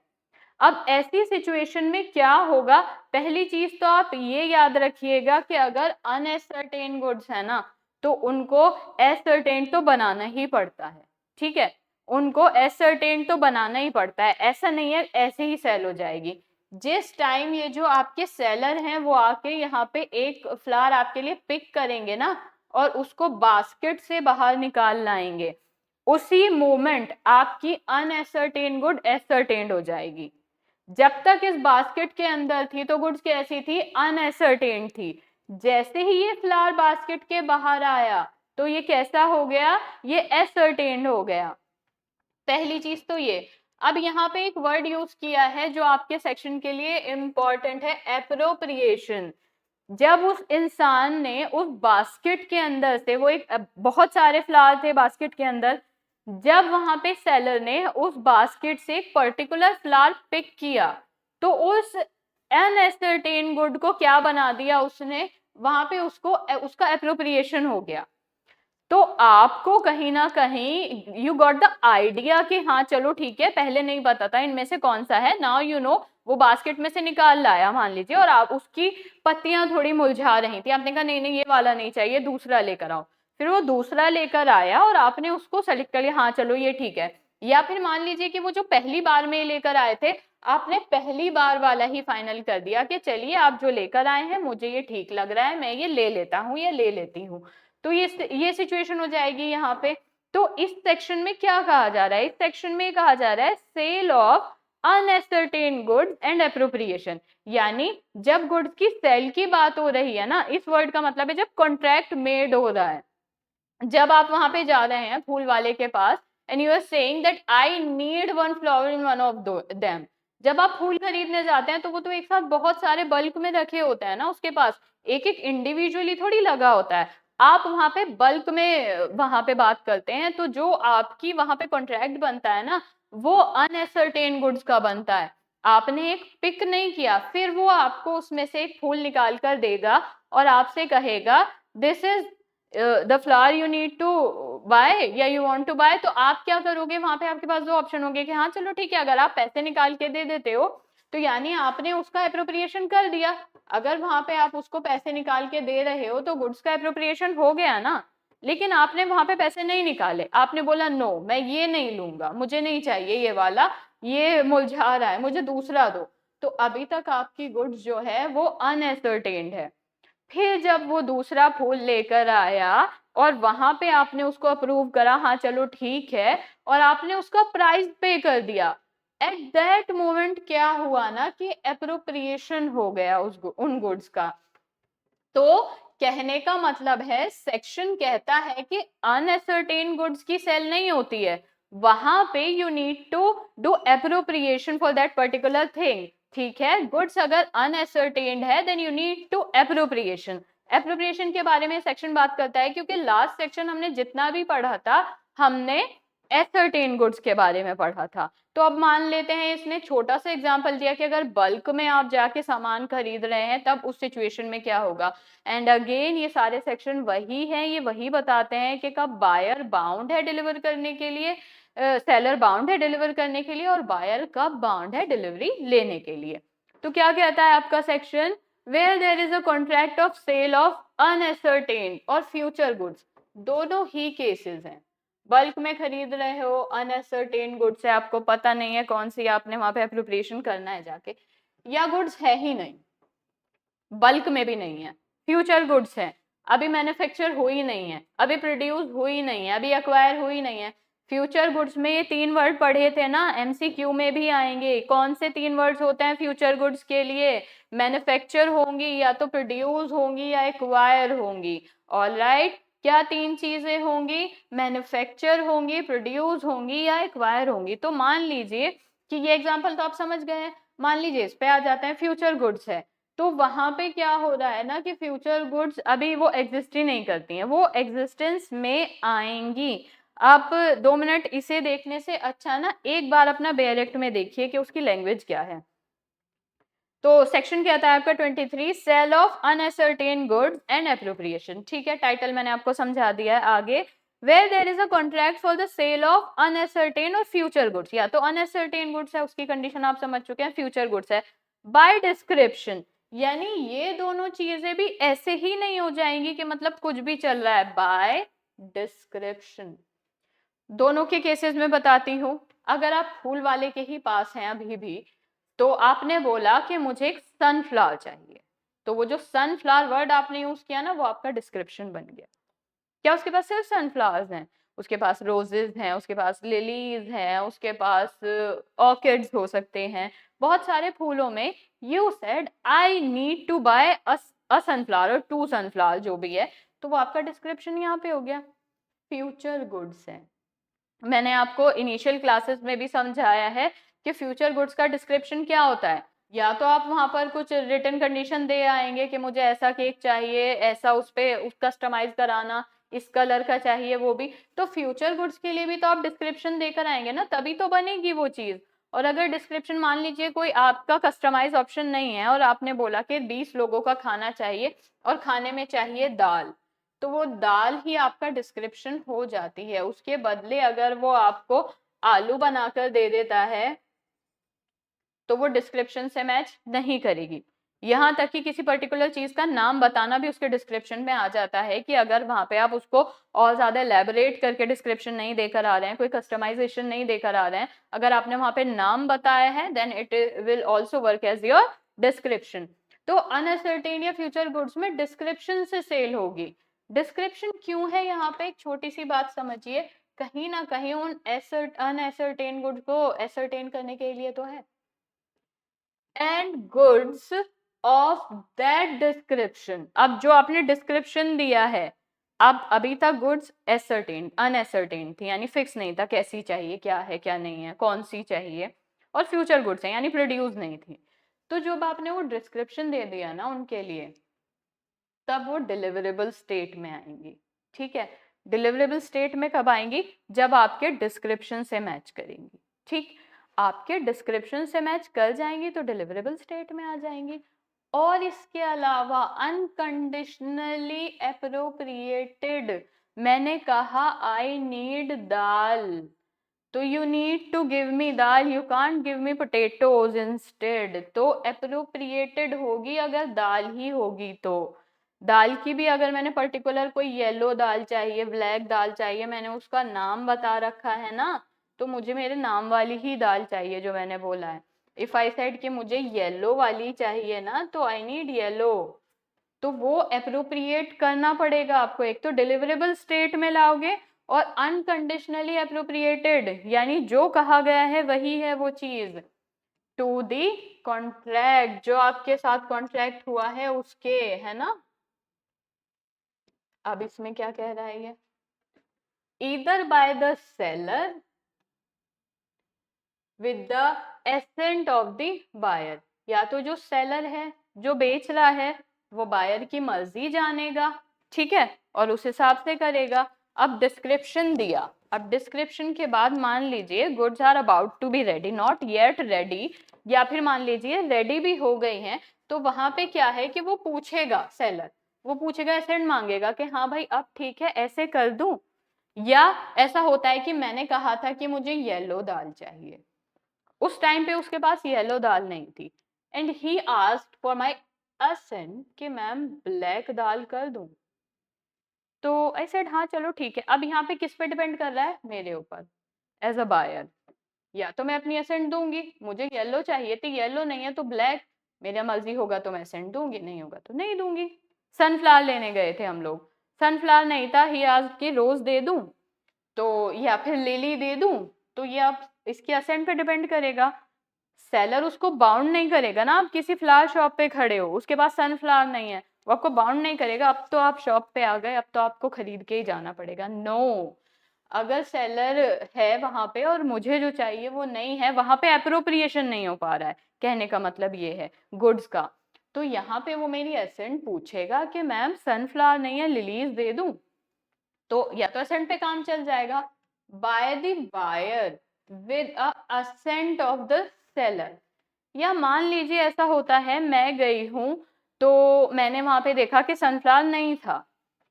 अब ऐसी सिचुएशन में क्या होगा? पहली चीज तो आप ये याद रखिएगा कि अगर अनएसर्टेन गुड्स है ना तो उनको एसर्टेन तो बनाना ही पड़ता है, ठीक है। उनको एसर्टेन तो बनाना ही पड़ता है, ऐसा नहीं है ऐसे ही सेल हो जाएगी। जिस टाइम ये जो आपके सेलर हैं वो आके यहाँ पे एक फ्लावर आपके लिए पिक करेंगे ना और उसको बास्केट से बाहर निकाल लाएंगे, उसी मोमेंट आपकी अनएसर्टेन गुड एसर्टेन्ड हो जाएगी। जब तक इस बास्केट के अंदर थी तो गुड्स कैसी थी? अनएसर्टेन थी। जैसे ही ये फ्लावर बास्केट के बाहर आया तो ये कैसा हो गया? ये एसर्टेन्ड हो गया। पहली चीज तो ये। अब यहाँ पे एक वर्ड यूज किया है जो आपके सेक्शन के लिए इंपॉर्टेंट है, एप्रोप्रिएशन। जब उस इंसान ने उस बास्केट के अंदर से, वो एक बहुत सारे फ्लावर थे बास्केट के अंदर, जब वहां पे सेलर ने उस बास्केट से एक पर्टिकुलर फ्लावर पिक किया तो उस अनएसर्टेन गुड को क्या बना दिया उसने? वहां पे उसको उसका एप्रोप्रिएशन हो गया। तो आपको कहीं ना कहीं यू गॉट द आइडिया कि हाँ चलो ठीक है, पहले नहीं पता था इनमें से कौन सा है, नाउ यू नो। वो बास्केट में से निकाल लाया मान लीजिए और आप उसकी पत्तियां थोड़ी मुरझा रही थी, आपने कहा नहीं नहीं ये वाला नहीं चाहिए, दूसरा लेकर आओ। फिर वो दूसरा लेकर आया और आपने उसको सेलेक्ट कर लिया, हाँ चलो ये ठीक है। या फिर मान लीजिए कि वो जो पहली बार में लेकर आए थे, आपने पहली बार वाला ही फाइनल कर दिया कि चलिए आप जो लेकर आए हैं मुझे ये ठीक लग रहा है, मैं ये ले लेता हूँ या ले लेती हूँ। तो ये सिचुएशन हो जाएगी यहाँ पे। तो इस सेक्शन में क्या कहा जा रहा है? इस सेक्शन में कहा जा रहा है sale of unascertained goods and appropriation. यानी जब गुड्स की सेल की बात हो रही है ना, इस वर्ड का मतलब है जब कॉन्ट्रैक्ट मेड हो रहा है, जब आप वहां पे जा रहे हैं फूल वाले के पास and you are saying that I need one flower in one of them. जब आप फूल खरीदने जाते हैं तो वो तो एक साथ बहुत सारे बल्क में रखे होते हैं ना, उसके पास एक एक इंडिविजुअली थोड़ी लगा होता है। आप वहां पे बल्क में वहां पे बात करते हैं तो जो आपकी वहां पे कॉन्ट्रैक्ट बनता है ना वो अनएसर्टेन गुड्स का बनता है। आपने एक पिक नहीं किया, फिर वो आपको उसमें से एक फूल निकाल कर देगा और आपसे कहेगा this is the flower you need to buy या यू वांट टू बाय। तो आप क्या करोगे? वहां पे आपके पास दो ऑप्शन होंगे कि हाँ चलो ठीक है, अगर आप पैसे निकाल के दे देते हो तो यानी आपने उसका एप्रोप्रिएशन कर दिया। अगर वहां पे आप उसको पैसे निकाल के दे रहे हो तो गुड्स का एप्रोप्रिएशन हो गया ना। लेकिन आपने वहां पे पैसे नहीं निकाले, आपने बोला नो मैं ये नहीं लूंगा, मुझे नहीं चाहिए ये वाला, ये मुरझा रहा है, मुझे दूसरा दो। तो अभी तक आपकी गुड्स जो है वो अनएसर्टेन्ड है। फिर जब वो दूसरा फूल लेकर आया और वहां पे आपने उसको अप्रूव करा, हाँ चलो ठीक है, और आपने उसका प्राइस पे कर दिया, एट दैट मोमेंट क्या हुआ ना कि अप्रोप्रिएशन हो गया उन गुड्स का। तो कहने का मतलब है सेक्शन कहता है कि अनएसर्टेन गुड्स की सेल नहीं होती है, वहां पे you need to do appropriation for that particular thing. ठीक है, गुड्स अगर अनएसर्टेन्ड है then you need to appropriation. Appropriation के बारे में सेक्शन बात करता है क्योंकि लास्ट सेक्शन हमने जितना भी पढ़ा था हमने एसर्टेन गुड्स के बारे में पढ़ा था। तो अब मान लेते हैं इसने छोटा सा एग्जांपल दिया कि अगर बल्क में आप जाके सामान खरीद रहे हैं तब उस सिचुएशन में क्या होगा। एंड अगेन ये सारे सेक्शन वही हैं, ये वही बताते हैं कि कब बायर बाउंड है डिलीवर करने के लिए, सेलर बाउंड है डिलीवर करने के लिए, और बायर कब बाउंड है डिलीवरी लेने के लिए। तो क्या कहता है आपका section, where there is a contract of sale of unascertained or future goods, दोनों ही केसेस हैं। बल्क में खरीद रहे हो, अनएसर्टेन गुड्स है, आपको पता नहीं है कौन सी आपने वहां पे एप्रोप्रिएशन करना है जाके, या गुड्स है ही नहीं, बल्क में भी नहीं है, फ्यूचर गुड्स है, अभी मैन्युफैक्चर हुई नहीं है, अभी प्रोड्यूस हुई नहीं है, अभी एक्वायर हुई नहीं है। फ्यूचर गुड्स में ये 3 वर्ड पढ़े थे ना, एमसीक्यू में भी आएंगे। कौन से 3 वर्ड्स होते हैं फ्यूचर गुड्स के लिए, मैन्युफैक्चर होंगी या तो प्रोड्यूस होंगी या एक्वायर होंगी। ऑलराइट, क्या 3 चीजें होंगी, मैन्युफैक्चर होंगी, प्रोड्यूस होंगी या एक्वायर होंगी। तो मान लीजिए कि ये एग्जांपल तो आप समझ गए हैं, मान लीजिए इस पे आ जाते हैं, फ्यूचर गुड्स है, तो वहां पे क्या हो रहा है ना कि फ्यूचर गुड्स अभी वो एग्जिस्ट ही नहीं करती हैं, वो एग्जिस्टेंस में आएंगी। आप 2 मिनट इसे देखने से अच्छा ना एक बार अपना डायरेक्ट में देखिए कि उसकी लैंग्वेज क्या है। तो सेक्शन क्या था आपका 23, sale of unascertained goods and appropriation. ठीक है, टाइटल मैंने आपको समझा दिया है। आगे, where there is a contract for the sale of unascertained or future goods, या तो अनएसर्टेन गुड्स है उसकी कंडीशन आप समझ चुके हैं, फ्यूचर गुड्स है, बाय डिस्क्रिप्शन। यानी ये दोनों चीजें भी ऐसे ही नहीं हो जाएंगी कि मतलब कुछ भी चल रहा है, बाय डिस्क्रिप्शन। दोनों के केसेस में बताती हूँ। अगर आप फूल वाले के ही पास हैं अभी भी, तो आपने बोला कि मुझे एक सनफ्लावर चाहिए, तो वो जो सनफ्लावर वर्ड आपने यूज किया ना वो आपका डिस्क्रिप्शन बन गया। क्या उसके पास सिर्फ सनफ्लावर्स हैं, उसके पास रोजेस हैं, उसके पास लिलीज हैं, उसके पास ऑर्किड्स हो सकते हैं, बहुत सारे फूलों में। You said I need to buy a sunflower, 2 sunflower जो भी है, तो वो आपका डिस्क्रिप्शन यहाँ पे हो गया। फ्यूचर गुड्स है, मैंने आपको इनिशियल क्लासेस में भी समझाया है कि फ्यूचर गुड्स का डिस्क्रिप्शन क्या होता है। या तो आप वहां पर कुछ रिटन कंडीशन दे आएंगे कि मुझे ऐसा केक चाहिए, ऐसा उस पे उस कस्टमाइज कराना, इस कलर का चाहिए, वो भी तो फ्यूचर गुड्स के लिए भी तो आप डिस्क्रिप्शन देकर आएंगे ना, तभी तो बनेगी वो चीज। और अगर डिस्क्रिप्शन मान लीजिए कोई आपका कस्टमाइज ऑप्शन नहीं है और आपने बोला कि 20 लोगों का खाना चाहिए और खाने में चाहिए दाल, तो वो दाल ही आपका डिस्क्रिप्शन हो जाती है। उसके बदले अगर वो आपको आलू बनाकर दे देता है तो वो डिस्क्रिप्शन से मैच नहीं करेगी। यहाँ तक कि किसी पर्टिकुलर चीज का नाम बताना भी उसके डिस्क्रिप्शन में आ जाता है कि अगर वहां पे आप उसको और ज्यादा एलेबोरेट करके डिस्क्रिप्शन नहीं देकर आ रहे हैं, कोई कस्टमाइजेशन नहीं देकर आ रहे हैं, अगर आपने वहां पे नाम बताया है then it will also work as your description. तो अनअसर्टेन या फ्यूचर गुड्स में डिस्क्रिप्शन से सेल होगी। डिस्क्रिप्शन क्यों है यहाँ पे, एक छोटी सी बात समझिए, कहीं ना कहीं उन अनएसर्टेन गुड्स को एसर्टेन करने के लिए तो है। And goods of that description, अब जो आपने डिस्क्रिप्शन दिया है, अब अभी तक गुड्स एसर्टेन अनएसर्टेन थी, यानी फिक्स नहीं था कैसी चाहिए, क्या है क्या नहीं है, कौन सी चाहिए, और फ्यूचर गुड्स है यानी प्रोड्यूस नहीं थी। तो जब आपने वो डिस्क्रिप्शन दे दिया ना उनके लिए, तब वो डिलीवरेबल स्टेट में आएंगी। ठीक है, डिलीवरेबल स्टेट में कब आएंगी, जब आपके डिस्क्रिप्शन से मैच करेंगी। ठीक, आपके डिस्क्रिप्शन से मैच कर जाएंगी तो डिलीवरेबल स्टेट में आ जाएंगी। और इसके अलावा अनकंडीशनली अप्रोप्रिएटेड, मैंने कहा आई नीड दाल, तो you need to give me dal, you can't give me potatoes instead. तो अप्रोप्रिएटेड होगी अगर दाल ही होगी तो। दाल की भी अगर मैंने पर्टिकुलर कोई येलो दाल चाहिए, ब्लैक दाल चाहिए, मैंने उसका नाम बता रखा है ना, तो मुझे मेरे नाम वाली ही दाल चाहिए जो मैंने बोला है। इफ आई सेड कि मुझे येलो वाली चाहिए ना, तो आई नीड येलो, तो वो अप्रोप्रिएट करना पड़ेगा आपको। एक तो डिलीवरेबल स्टेट में लाओगे और अनकंडीशनली अप्रोप्रिएटेड यानी जो कहा गया है वही है वो चीज, टू दी कॉन्ट्रैक्ट, जो आपके साथ कॉन्ट्रैक्ट हुआ है उसके, है ना। अब इसमें क्या कह रहा है ये, either by the seller with the assent of the buyer, या तो जो सेलर है जो बेच रहा है वो बायर की मर्जी जानेगा, ठीक है, और उस हिसाब से करेगा। अब डिस्क्रिप्शन दिया, अब डिस्क्रिप्शन के बाद मान लीजिए goods are about to be ready, not yet ready, या फिर मान लीजिए रेडी भी हो गई हैं, तो वहां पे क्या है कि वो पूछेगा सेलर, वो पूछेगा एसेंट मांगेगा कि हाँ भाई अब ठीक है ऐसे कर दूं, या ऐसा होता है कि मैंने कहा था कि मुझे येलो दाल चाहिए, उस टाइम पे उसके पास येलो दाल नहीं थी, and he asked for my assent कि मैम ब्लैक दाल कर दूं, तो आई सेड हाँ चलो ठीक है। अब यहाँ पे किस पे डिपेंड कर रहा है, मेरे ऊपर एज अ बायर, या तो मैं अपनी असेंट दूंगी, मुझे येलो चाहिए थी, येलो नहीं है तो ब्लैक, मेरा मर्जी होगा तो मैं असेंट दूंगी, नहीं होगा तो नहीं दूंगी। सनफ्लावर लेने गए थे हम लोग, सनफ्लावर नहीं था, ही आज की रोज दे दूं तो, या फिर लिली दे दूं, तो ये आप इसके असेंट पे डिपेंड करेगा। सेलर उसको बाउंड नहीं करेगा ना, आप किसी फ्लावर शॉप पे खड़े हो उसके पास सनफ्लावर नहीं है, वो आपको बाउंड नहीं करेगा, अब तो आप शॉप पे आ गए अब तो आपको खरीद के ही जाना पड़ेगा, नो। अगर सेलर है वहां पे और मुझे जो चाहिए वो नहीं है, वहां पे अप्रोप्रिएशन नहीं हो पा रहा है, कहने का मतलब ये है गुड्स का, तो यहाँ पे वो मेरी एसेंट पूछेगा कि मैम सनफ्लावर नहीं है लिलीज दे दूं, तो या तो असेंट पे काम चल जाएगा, by the buyer with a assent of the seller, या मान लीजिए ऐसा होता है मैं गई हूं तो मैंने वहां पे देखा कि सनफ्लावर नहीं था,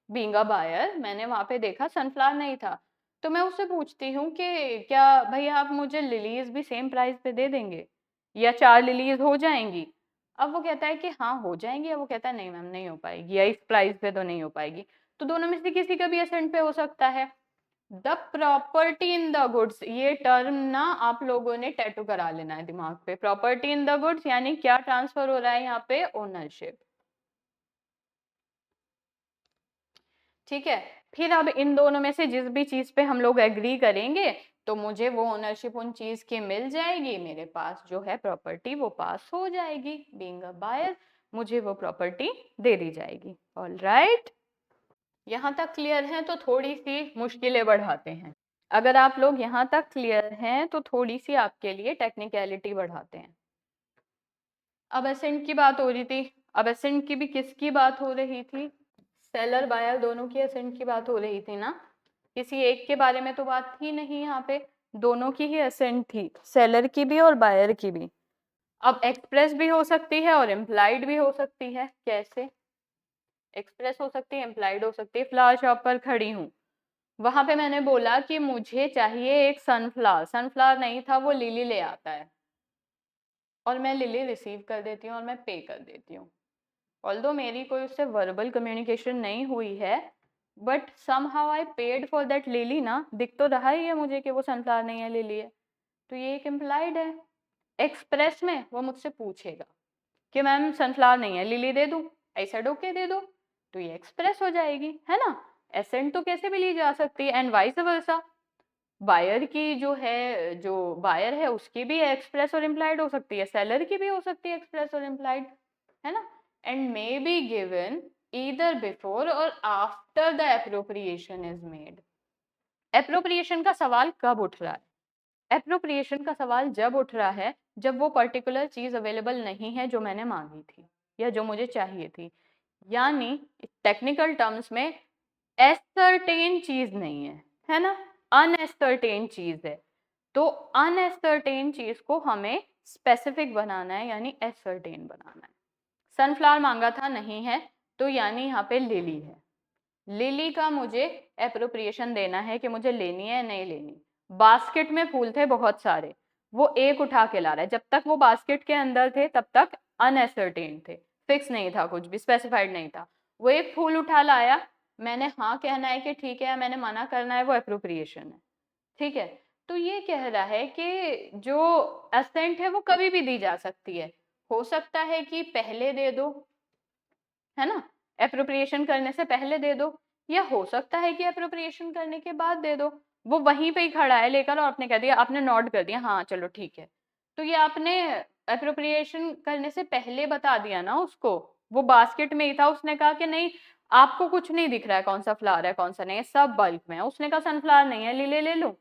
बीइंग अ बायर मैंने वहां पे देखा सनफ्लावर नहीं था, तो मैं उससे पूछती हूँ कि क्या भैया आप मुझे लिलीज भी सेम प्राइस पे दे देंगे, या 4 लिलीज हो जाएंगी, अब वो कहता है कि हाँ हो जाएंगी, अब वो कहता है नहीं मैम नहीं हो पाएगी, या इस प्राइस पे तो नहीं हो पाएगी, तो दोनों में से किसी का भी असेंट पे हो सकता है। The property in the goods, ये टर्म ना आप लोगों ने टैटू करा लेना है दिमाग पे, प्रॉपर्टी इन द गुड्स यानी क्या ट्रांसफर हो रहा है यहाँ पे, ओनरशिप, ठीक है। फिर अब इन दोनों में से जिस भी चीज पे हम लोग एग्री करेंगे तो मुझे वो ओनरशिप उन चीज की मिल जाएगी, मेरे पास जो है प्रॉपर्टी वो पास हो जाएगी, बीइंग अ बायर मुझे वो प्रॉपर्टी दे दी जाएगी। ऑल राइट, यहाँ तक क्लियर है तो थोड़ी सी मुश्किलें बढ़ाते हैं, अगर आप लोग यहाँ तक क्लियर हैं तो थोड़ी सी आपके लिए टेक्निकलिटी बढ़ाते हैं। अब एसेंट की बात हो रही थी, अब एसेंट की भी किसकी बात हो रही थी, सेलर बायर दोनों की एसेंट की बात हो रही थी ना, किसी एक के बारे में तो बात थी नहीं यहाँ पे, दोनों की ही एसेंट थी, सेलर की भी और बायर की भी। अब एक्सप्रेस भी हो सकती है और इम्प्लाइड भी हो सकती है, कैसे, एक्सप्रेस हो सकती है इम्प्लाइड हो सकती है। फ्लावर शॉप पर खड़ी हूँ, वहां पे मैंने बोला कि मुझे चाहिए एक सनफ्लावर, सनफ्लावर नहीं था वो लिली ले आता है, और मैं लिली रिसीव कर देती हूँ और मैं पे कर देती हूँ, ऑल्दो मेरी कोई उससे वर्बल कम्युनिकेशन नहीं हुई है, but somehow I paid for that lily ना, दिख तो रहा ही है मुझे कि वो सनफ्लावर नहीं है लिली है, तो ये एक इम्प्लाइड है। एक्सप्रेस में वो मुझसे पूछेगा कि मैम सनफ्लावर नहीं है लिली दे दूं, आई सेड ओके दे दो, तो ये एक्सप्रेस हो जाएगी, है ना। एसेंट तो कैसे भी ली जा सकती है एंड वाइस वर्सा, बायर की जो है, जो बायर है उसकी भी एक्सप्रेस और इम्प्लाइड हो सकती है, सेलर की भी हो सकती है एक्सप्रेस और इम्प्लाइड, है ना, and may be given either before or after the appropriation is made. Appropriation का सवाल कब उठ रहा है, एप्रोप्रिएशन का सवाल जब उठ रहा है जब वो पर्टिकुलर चीज अवेलेबल नहीं है जो मैंने मांगी थी या जो मुझे चाहिए थी, यानी टेक्निकल टर्म्स में एसर्टेन चीज नहीं है ना, अनएसर्टेन चीज है, तो अनएसर्टेन चीज को हमें स्पेसिफिक बनाना है यानी एसर्टेन बनाना है। सनफ्लावर मांगा था नहीं है, तो यानी यहाँ पे लिली है, लिली का मुझे एप्रोप्रिएशन देना है कि मुझे लेनी है नहीं लेनी। बास्केट में फूल थे बहुत सारे, वो एक उठा के ला रहा है, जब तक वो बास्केट के अंदर थे तब तक अनएसर्टेन थे, फिक्स नहीं था, कुछ भी स्पेसिफाइड नहीं था, वो एक फूल उठा लाया, मैंने हाँ कहना है कि ठीक है, मैंने मना करना है, वो एप्रोप्रिएशन है, ठीक है। तो ये कह रहा है कि जो असेंट है वो कभी भी दी जा सकती है, हो सकता है कि पहले दे दो, है ना, एप्रोप्रिएशन करने से पहले दे दो, या हो सकता है कि अप्रोप्रिएशन करने के बाद दे दो। वो वहीं पे ही खड़ा है लेकर और आपने कह दिया, आपने नोट कर दिया, हाँ चलो ठीक है। तो ये आपने अप्रोप्रिएशन करने से पहले बता दिया ना उसको। वो बास्केट में ही था, उसने कहा कि नहीं आपको कुछ नहीं दिख रहा है कौन सा फ्लावर है कौन सा नहीं है, सब बल्क में है। उसने कहा सनफ्लावर नहीं है, लीले ले लूं,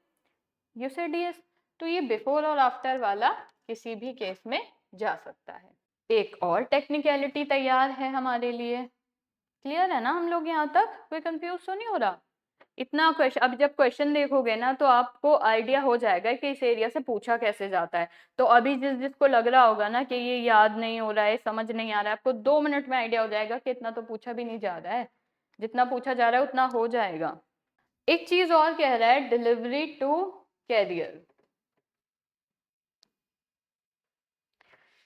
यू सेड यस। तो ये बिफोर और आफ्टर वाला किसी भी केस में जा सकता है। एक और टेक्निकलिटी तैयार है हमारे लिए। क्लियर है ना हम लोग यहाँ तक? कोई कंफ्यूज तो नहीं हो रहा? इतना क्वेश्चन, अब जब क्वेश्चन देखोगे ना तो आपको आइडिया हो जाएगा कि इस एरिया से पूछा कैसे जाता है। तो अभी जिसको लग रहा होगा ना कि ये याद नहीं हो रहा है, समझ नहीं आ रहा है, आपको 2 मिनट में आइडिया हो जाएगा कि इतना तो पूछा भी नहीं जा रहा है, जितना पूछा जा रहा है उतना हो जाएगा। एक चीज और कह रहा है, डिलीवरी टू कैरियर।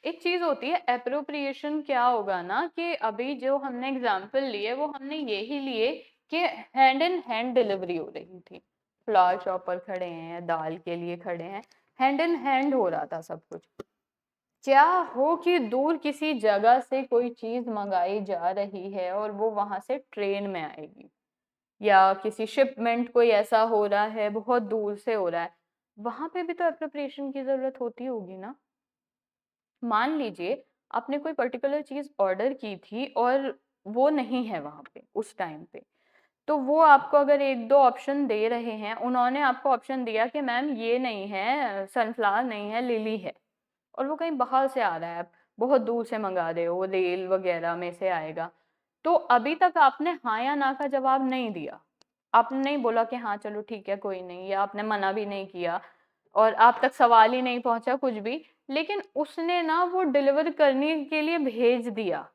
एक चीज होती है एप्रोप्रिएशन, क्या होगा ना कि अभी जो हमने एग्जाम्पल लिए वो हमने यही लिए कि हैंड इन हैंड डिलीवरी हो रही थी। फ्लावर शॉप पर खड़े हैं, दाल के लिए खड़े हैं, हैंड इन हैंड हो रहा था सब कुछ। क्या हो कि दूर किसी जगह से कोई चीज मंगाई जा रही है और वो वहां से ट्रेन में आएगी, या किसी शिपमेंट कोई ऐसा हो रहा है बहुत दूर से हो रहा है, वहां पे भी तो एप्रोप्रिएशन की जरूरत होती होगी ना। मान लीजिए आपने कोई पर्टिकुलर चीज ऑर्डर की थी और वो नहीं है वहां पे उस टाइम पे, तो वो आपको अगर एक दो ऑप्शन दे रहे हैं, उन्होंने आपको ऑप्शन दिया कि मैम ये नहीं है, सनफ्लावर नहीं है, लिली है, और वो कहीं बाहर से आ रहा है, आप बहुत दूर से मंगा रहे हो, रेल वगैरह में से आएगा, तो अभी तक आपने हाँ या ना का जवाब नहीं दिया। आपने नहीं बोला कि हाँ चलो ठीक है कोई नहीं, या आपने मना भी नहीं किया और आप तक सवाल ही नहीं पहुंचा कुछ भी, लेकिन उसने ना वो डिलीवर करने के लिए भेज दिया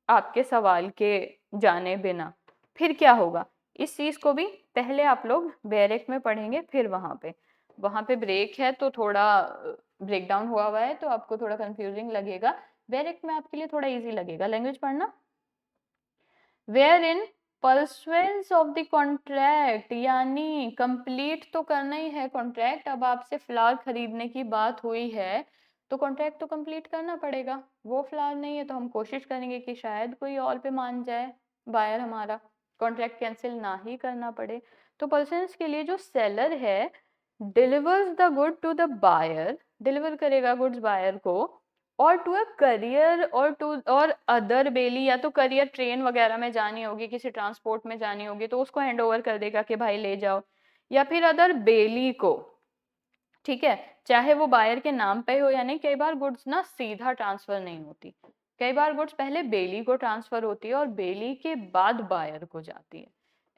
आपके सवाल के जाने बिना। फिर क्या होगा? इस चीज को भी पहले आप लोग बैरेक में पढ़ेंगे, फिर वहां पे ब्रेक है तो थोड़ा ब्रेक डाउन हुआ है तो आपको थोड़ा कंफ्यूजिंग लगेगा। बैरेक में आपके लिए थोड़ा इजी लगेगा लैंग्वेज पढ़ना। Where in pursuance of the contract, यानी कंप्लीट तो करना ही है कॉन्ट्रैक्ट। अब आपसे फ्लावर खरीदने की बात हुई है तो कॉन्ट्रैक्ट तो कंप्लीट करना पड़ेगा। वो फ्लावर नहीं है तो हम कोशिश करेंगे कि शायद कोई और पे मान जाए बायर, हमारा कॉन्ट्रैक्ट कैंसिल ना ही करना पड़े। तो परसुएंस के लिए जो सेलर है delivers the good to the buyer, deliver करेगा गुड्स बायर को, और to a carrier or to or other bailee, या तो करियर ट्रेन वगैरह में जानी होगी, किसी ट्रांसपोर्ट में जानी होगी तो उसको हैंड ओवर कर देगा कि भाई ले जाओ, या फिर अदर बेली को। ठीक है, चाहे वो बायर के नाम पे हो या नहीं। कई बार गुड्स ना सीधा ट्रांसफर नहीं होती, कई बार गुड्स पहले बेली को ट्रांसफर होती है और बेली के बाद बायर को जाती है।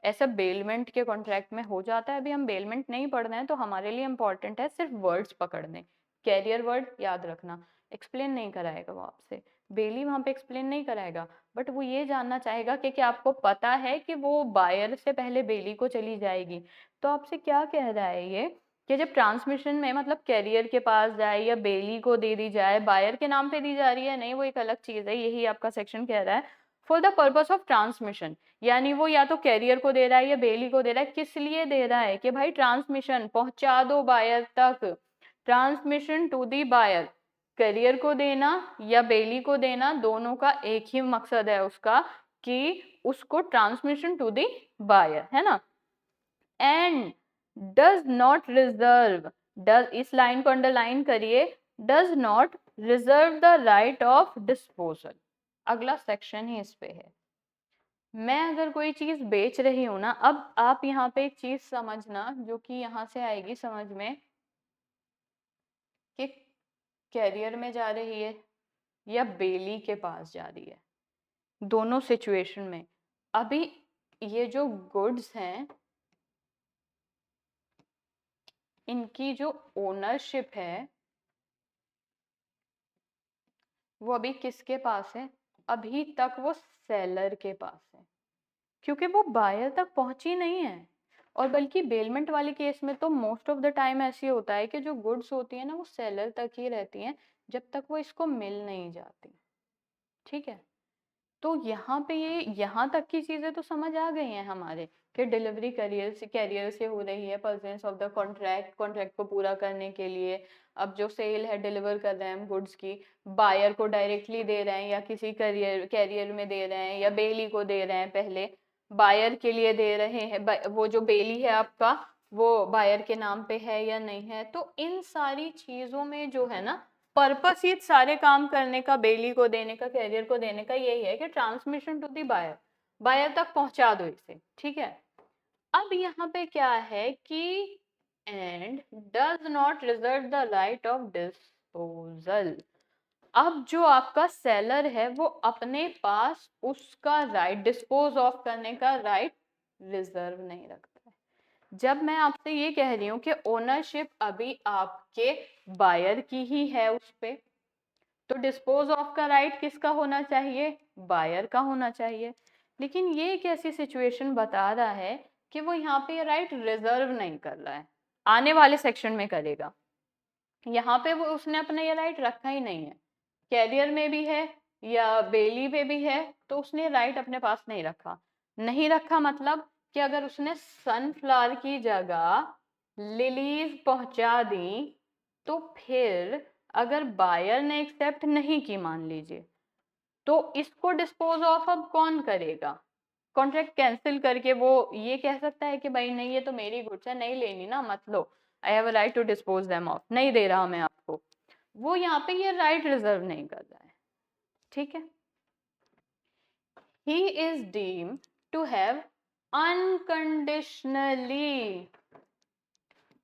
ऐसा बेलमेंट के कॉन्ट्रैक्ट में हो जाता है। अभी हम बेलमेंट नहीं पढ़ रहे हैं तो हमारे लिए इंपॉर्टेंट है सिर्फ वर्ड्स पकड़ने। कैरियर वर्ड याद रखना, एक्सप्लेन नहीं कराएगा वो आपसे, बेली वहां पे एक्सप्लेन नहीं कराएगा, बट वो ये जानना चाहेगा कि क्या आपको पता है कि वो बायर से पहले बेली को चली जाएगी। तो आपसे क्या कह रहा है ये कि जब ट्रांसमिशन में मतलब कैरियर के पास जाए या बेली को दे दी जाए, बायर के नाम पे दी जा रही है नहीं, वो एक अलग चीज है। यही आपका सेक्शन कह रहा है for the purpose of transmission, यानी वो या तो कैरियर को दे रहा है या बेली को दे रहा है। किस लिए दे रहा है? कि भाई ट्रांसमिशन पहुंचा दो बायर तक, transmission to the buyer. Carrier को देना या बेली को देना, दोनों का एक ही मकसद है उसका, कि उसको ट्रांसमिशन टू दी बायर, है ना। And does not reserve, does, इस लाइन को अंडरलाइन करिए, does not reserve the right of disposal. अगला सेक्शन ही इस पे है। मैं अगर कोई चीज बेच रही हूं ना, अब आप यहाँ पे एक चीज समझना जो कि यहाँ से आएगी समझ में, कि कैरियर में जा रही है या बेली के पास जा रही है, दोनों सिचुएशन में अभी ये जो गुड्स हैं इनकी जो ओनरशिप है वो अभी किसके पास है? अभी तक वो सेलर के पास है, क्योंकि वो बायर तक पहुंची नहीं है। और बल्कि बेलमेंट वाले केस में तो मोस्ट ऑफ द टाइम ऐसे होता है कि जो गुड्स होती है ना वो सेलर तक ही रहती हैं जब तक वो इसको मिल नहीं जाती। ठीक है, तो यहाँ पे ये यहाँ तक की चीजें तो समझ आ गई हैं हमारे, कि डिलीवरी कैरियर से हो रही है presence of the contract, contract को पूरा करने के लिए। अब जो सेल है डिलीवर कर रहे हैं हम गुड्स की, बायर को डायरेक्टली दे रहे हैं या किसी कैरियर में दे रहे हैं या बेली को दे रहे हैं पहले, बायर के लिए दे रहे हैं, वो जो बेली है आपका वो बायर के नाम पे है या नहीं है। तो इन सारी चीजों में जो है ना, पर्पस ही सारे काम करने का, बेली को देने का, कैरियर को देने का यही है कि transmission to the buyer, buyer तक पहुंचा दो इसे, ठीक है। अब यहाँ पे क्या है कि and does not reserve the right of disposal. अब जो आपका सेलर है वो अपने पास उसका राइट, डिस्पोज ऑफ करने का राइट रिजर्व नहीं रखता है। जब मैं आपसे ये कह रही हूँ कि ओनरशिप अभी आपके बायर की ही है उस पे, तो डिस्पोज ऑफ का राइट किसका होना चाहिए, बायर का होना चाहिए। लेकिन ये एक ऐसी सिचुएशन बता रहा है कि वो यहाँ पे राइट रिजर्व नहीं कर रहा है, आने वाले सेक्शन में करेगा। यहाँ पे वो उसने अपना ये राइट रखा ही नहीं है, कैरियर में भी है या बेली पे भी है, तो उसने राइट अपने पास नहीं रखा। नहीं रखा मतलब कि अगर उसने सनफ्लावर की जगह लिलीज पहुंचा दी, तो फिर अगर बायर ने एक्सेप्ट नहीं की मान लीजिए, तो इसको डिस्पोज ऑफ अब कौन करेगा। कॉन्ट्रैक्ट कैंसिल करके वो ये कह सकता है कि भाई नहीं ये तो मेरी गुड्स है, नहीं लेनी ना मत लो, I have a right to dispose them of, नहीं दे रहा मैं आपको। वो यहाँ पे ये राइट रिजर्व नहीं कर रहा है, ठीक है। He is deemed to have unconditionally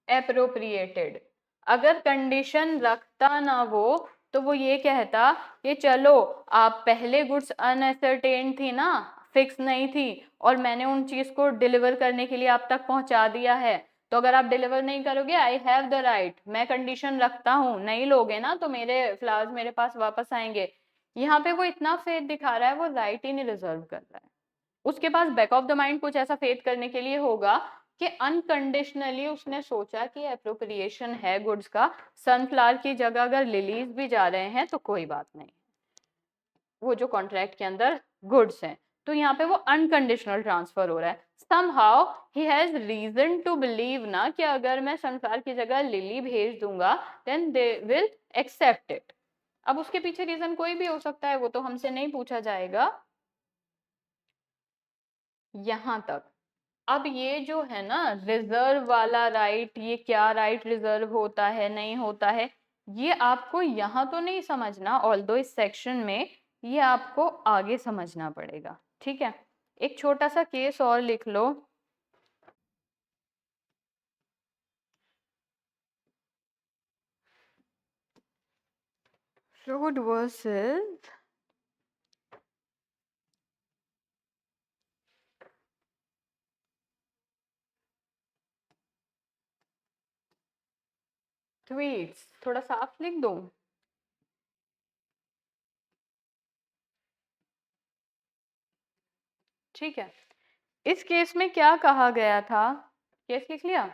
appropriated. अगर कंडीशन रखता ना वो, तो वो ये कहता कि चलो आप पहले गुड्स अनएसर्टेन थी ना, फिक्स नहीं थी, और मैंने उन चीज को डिलीवर करने के लिए आप तक पहुंचा दिया है, तो अगर आप डिलीवर नहीं करोगे आई हैव द राइट, मैं कंडीशन रखता हूँ, नहीं लोगे ना तो मेरे फ्लावर्स मेरे पास वापस आएंगे। यहाँ पे वो इतना फेथ दिखा रहा है, वो राइट ही नहीं रिजर्व कर रहा है। उसके पास बैक ऑफ द माइंड कुछ ऐसा फेथ करने के लिए होगा कि अनकंडीशनली उसने सोचा कि अप्रोप्रिएशन है गुड्स का, सनफ्लावर की जगह अगर लिलीज भी जा रहे हैं तो कोई बात नहीं, वो जो कॉन्ट्रैक्ट के अंदर गुड्स हैं। तो यहाँ पे वो अनकंडीशनल ट्रांसफर हो रहा है। Somehow he has reason to believe ना कि अगर मैं सनफ्लावर की जगह लिली भेज दूंगा then they will accept it. अब उसके पीछे रीजन कोई भी हो सकता है, वो तो हमसे नहीं पूछा जाएगा। यहां तक। अब ये जो है ना रिजर्व वाला राइट, ये क्या राइट रिजर्व होता है नहीं होता है, ये आपको यहाँ तो नहीं समझना, ऑल्दो इस सेक्शन में ये आपको आगे समझना पड़ेगा, ठीक है। एक छोटा सा केस और लिख लो। रोड वर्सेस ट्वीट्स, थोड़ा साफ लिख दो। ठीक है, इस केस में क्या कहा गया था, केस लिख लिया।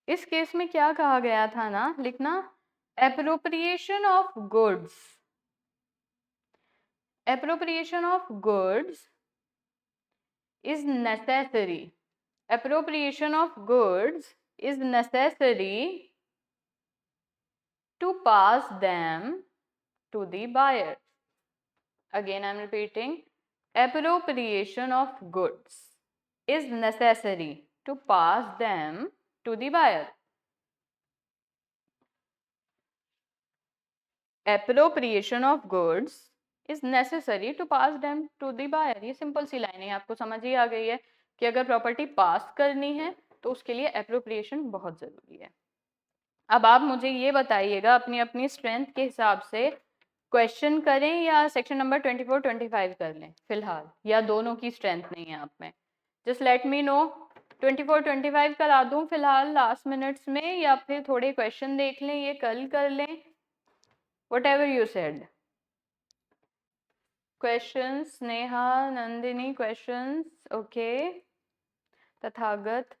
इस केस में क्या कहा गया था ना, लिखना, appropriation of goods, appropriation of goods is necessary, appropriation of goods is necessary to pass them to the buyer. Again I am repeating, appropriation of goods is necessary to pass them to the buyer. Appropriation of goods is necessary to pass them to the buyer। ये simple सी line है, आपको समझ ही आ गई है कि अगर property पास करनी है तो उसके लिए एप्रोप्रिएशन बहुत जरूरी है। अब आप मुझे ये बताइएगा अपनी अपनी स्ट्रेंथ के हिसाब से क्वेश्चन करें या सेक्शन नंबर 24 25 कर लें फिलहाल, या दोनों की स्ट्रेंथ नहीं है आप में, जस्ट लेट मी नो। 24 25 करा दूं फिलहाल लास्ट मिनट्स में, या फिर थोड़े क्वेश्चन देख लें, ये कल कर लें, whatever you said। questions, Neha, Nandini, questions, okay, Tathagat,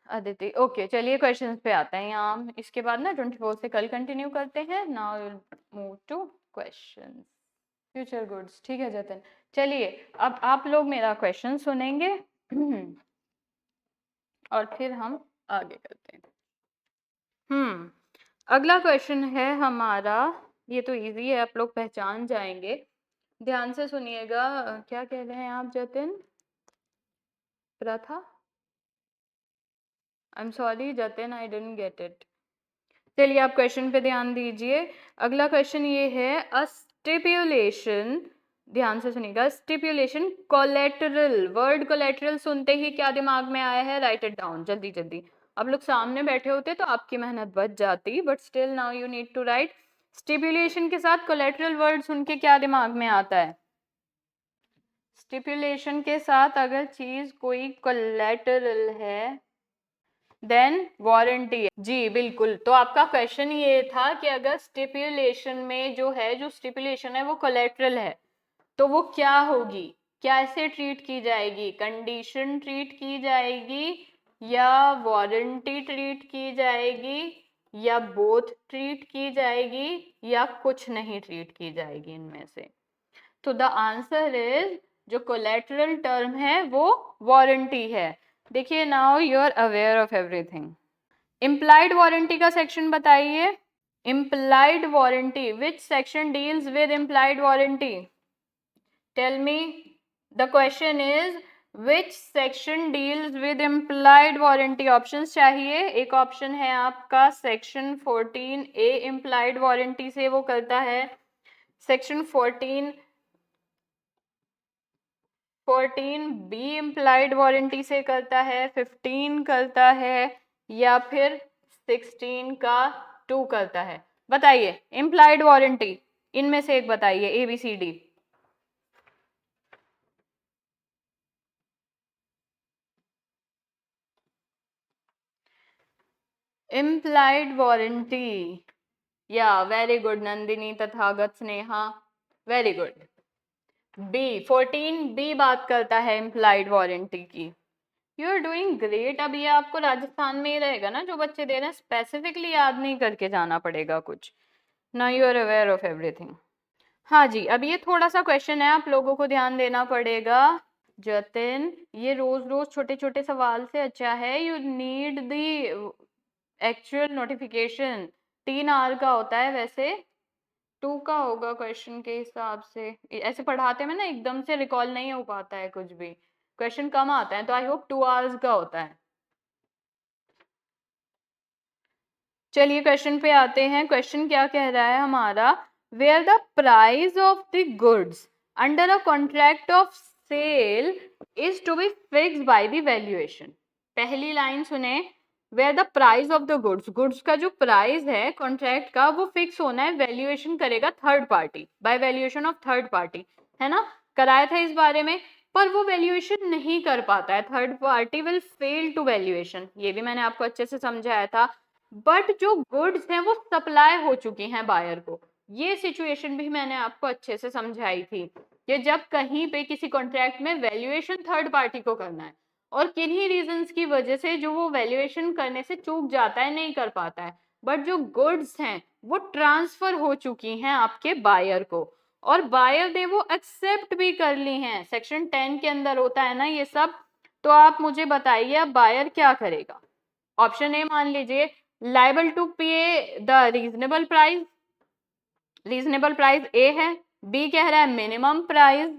Aditi, okay. चलिए क्वेश्चंस पे आते हैं, यहाँ इसके बाद ना 24 से कल कंटिन्यू करते हैं। Now move two questions, future goods, ठीक है जतन। चलिए अब आप लोग मेरा क्वेश्चन सुनेंगे और फिर हम आगे करते हैं। अगला क्वेश्चन है हमारा ये तो इजी है, आप लोग पहचान जाएंगे। ध्यान से सुनिएगा। क्या कह रहे हैं आप जतिन? प्रथा? I am sorry Jatin, I didn't get it. चलिए आप क्वेश्चन पे ध्यान दीजिए। अगला क्वेश्चन ये है, अ स्टिपुलेशन, ध्यान से सुनिएगा, स्टिपुलेशन कोलेटरल। वर्ड कोलेटरल सुनते ही क्या दिमाग में आया है? राइट इट डाउन जल्दी जल्दी। आप लोग सामने बैठे होते तो आपकी मेहनत बच जाती, but still now you need to write. Stipulation के साथ कोलेटरल वर्ड सुन के क्या दिमाग में आता है? स्टिपुलेशन के साथ अगर चीज कोई कोलेटरल है देन वारंटी है। जी बिल्कुल। तो आपका क्वेश्चन ये था कि अगर स्टिपुलेशन में जो है, जो स्टिपुलेशन है वो कोलेटरल है, तो वो क्या होगी, कैसे ट्रीट की जाएगी? कंडीशन ट्रीट की जाएगी, या वारंटी ट्रीट की जाएगी, या बोथ ट्रीट की जाएगी, या कुछ नहीं ट्रीट की जाएगी इनमें से? तो द आंसर इज, जो कोलेटरल टर्म है वो वारंटी है। देखिए now you are aware of everything. Implied warranty का सेक्शन बताइए। Implied warranty, which section deals with implied warranty? Tell me, the question is which section deals with implied warranty? Options चाहिए। एक option है आपका section 14A implied warranty से वो करता है, सेक्शन 14B इम्प्लाइड वारंटी से करता है, 15 करता है, या फिर 16 का 2 करता है? बताइए इम्प्लाइड वारंटी इनमें से एक बताइए, ABCD। इम्प्लाइड वारंटी, या very good Nandini, Tathagat, Sneha, very good. B, 14B बात करता है इम्प्लाइड वारंटी की। You are doing great. अब ये आपको राजस्थान में ही रहेगा ना, जो बच्चे दे रहे हैं, स्पेसिफिकली याद नहीं करके जाना पड़ेगा कुछ। Now you are aware of everything. हाँ जी, अब ये थोड़ा सा क्वेश्चन है, आप लोगों को ध्यान देना पड़ेगा। जतिन, ये रोज रोज छोटे छोटे सवाल से अच्छा है you need the actual notification. 3 hour का होता है वैसे, 2 का होगा क्वेश्चन के हिसाब से। ऐसे पढ़ाते में ना एकदम से रिकॉल नहीं हो पाता है कुछ भी, क्वेश्चन कम आता है, तो आई होप 2 आवर्स का होता है। चलिए क्वेश्चन पे आते हैं। क्वेश्चन क्या कह रहा है हमारा? Where the price of the goods under a contract of sale is to be fixed by the valuation. पहली लाइन सुने, where the price of the goods, goods का जो प्राइस है कॉन्ट्रैक्ट का वो फिक्स होना है, वैल्यूएशन करेगा third party, by valuation of third party, है ना? कराया था इस बारे में, पर वो वैल्यूएशन नहीं कर पाता है, third party will fail to valuation, ये भी मैंने आपको अच्छे से समझाया था। बट जो गुड्स हैं वो सप्लाई हो चुकी हैं बायर को, ये सिचुएशन भी मैंने आपको अच्छे से समझाई थी कि जब कहीं पे किसी कॉन्ट्रैक्ट में वैल्यूएशन थर्ड पार्टी को करना है, और किन्हीं रीजंस की वजह से जो वो वैल्यूएशन करने से चूक जाता है, नहीं कर पाता है, बट जो गुड्स हैं वो ट्रांसफर हो चुकी हैं आपके बायर को, और बायर ने वो एक्सेप्ट भी कर ली हैं, सेक्शन 10 के अंदर होता है ना ये सब। तो आप मुझे बताइए अब बायर क्या करेगा? ऑप्शन ए मान लीजिए, liable to pay the reasonable price, reasonable price A है, बी कह रहा है मिनिमम प्राइस,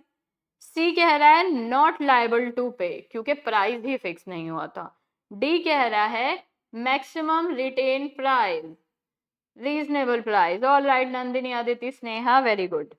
सी कह रहा है नॉट लाइबल टू पे क्योंकि प्राइस ही फिक्स नहीं हुआ था, डी कह रहा है maximum retail price, reasonable price. All right Nandini, Aditya, Sneha, very good.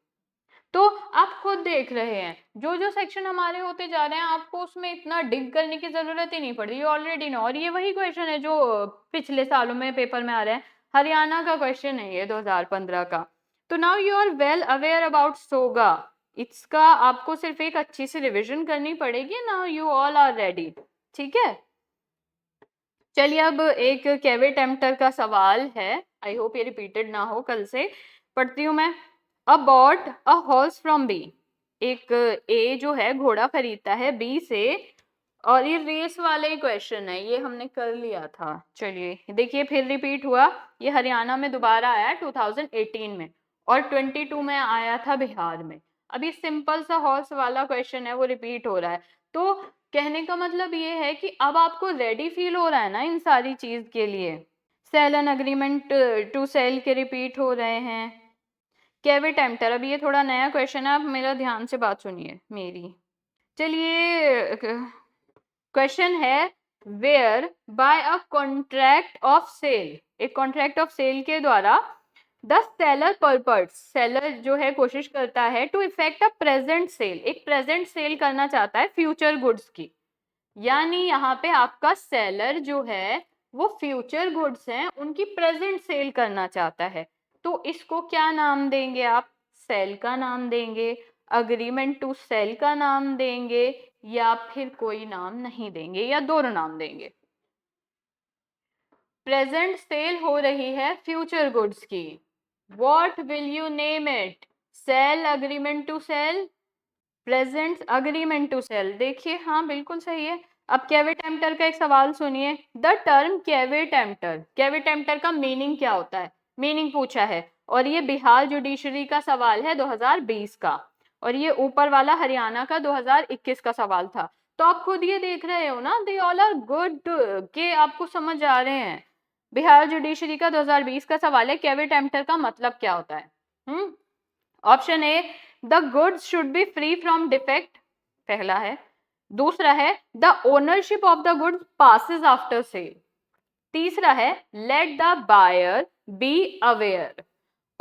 तो आप खुद देख रहे हैं जो जो सेक्शन हमारे होते जा रहे हैं, आपको उसमें इतना डिग करने की जरूरत ही नहीं पड़ रही, ऑलरेडी नो। और ये वही क्वेश्चन है जो पिछले सालों में पेपर में आ रहे हैं, हरियाणा का क्वेश्चन है ये 2015 का। तो now you are well aware about SOGA, इसका आपको सिर्फ एक अच्छी सी रिविजन करनी पड़ेगी। Now you all are ready, ठीक है? चलिए अब एक केविट एम्प्टर का सवाल है, आई होप ये रिपीटेड ना हो कल से। पढ़ती हूँ मैं। A bought a horse from B, एक ए जो है घोड़ा खरीदता है बी से, और ये रेस वाले ही क्वेश्चन है, ये हमने कर लिया था। चलिए देखिए फिर रिपीट हुआ, ये हरियाणा में दोबारा आया 2018 में, और 22 में आया था बिहार में। अब ये सिंपल सा हॉर्स वाला क्वेश्चन है, वो रिपीट हो रहा है। तो कहने का मतलब ये है कि अब आपको रेडी फील हो रहा है ना इन सारी चीज के लिए। Sale an agreement to sell के रिपीट हो रहे हैं, कैविटेम्पटर, अब ये थोड़ा नया क्वेश्चन है, आप मेरा ध्यान से बात सुनिए मेरी। चलिए क्वेश्चन है, where by a contract of sale, एक कॉन्ट्रैक्ट ऑफ सेल के द्वारा द सेलर पर्पस, सेलर जो है कोशिश करता है to effect a present sale, एक प्रेजेंट सेल करना चाहता है फ्यूचर गुड्स की, यानी यहाँ पे आपका सेलर जो है वो फ्यूचर गुड्स हैं उनकी प्रेजेंट सेल करना चाहता है, तो इसको क्या नाम देंगे आप? सेल का नाम देंगे, अग्रीमेंट टू सेल का नाम देंगे, या फिर कोई नाम नहीं देंगे, या दोनों नाम देंगे? प्रेजेंट सेल हो रही है फ्यूचर गुड्स की, what will you name it? Sale, agreement to sell, present agreement to sell. देखिए हाँ बिल्कुल सही है। अब कैविटेम्पटर का एक सवाल सुनिए, द टर्म कैविटेम्पटर, कैविटेम्पटर का मीनिंग क्या होता है? मीनिंग पूछा है, और ये बिहार जुडिशरी का सवाल है 2020 का, और ये ऊपर वाला हरियाणा का 2021 का सवाल था। तो आप खुद ये देख रहे हो ना, दे ऑल आर गुड, के आपको समझ आ रहे हैं। बिहार जुडिशरी का 2020 का सवाल है, कैविटेम्पटर का मतलब क्या होता है? Option A, the goods should be free from defect, पहला है। दूसरा है, the ownership of the goods passes after sale. तीसरा है, let the buyer be aware.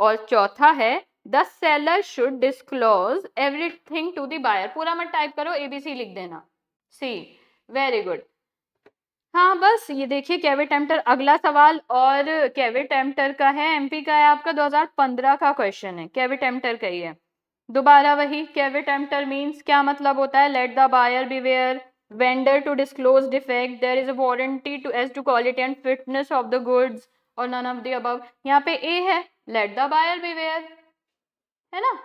और चौथा है, the seller should disclose everything to the buyer. पूरा मत टाइप करो, एबीसी लिख देना। C, very good. हाँ बस ये देखिए कैविटेम्पटर, अगला सवाल और कैविटेम्पटर का है, एमपी का है आपका, 2015 का क्वेश्चन है, कैविटेम्पटर का ही है। दोबारा वही, कैविटेम्पटर मीन्स क्या मतलब होता है? Let the buyer beware, vendor to disclose defect, there is a warranty to as to quality and fitness of the goods, और नन ऑफ द अबव। यहाँ पे ए है, लेट द बायर बिवेयर, है ना?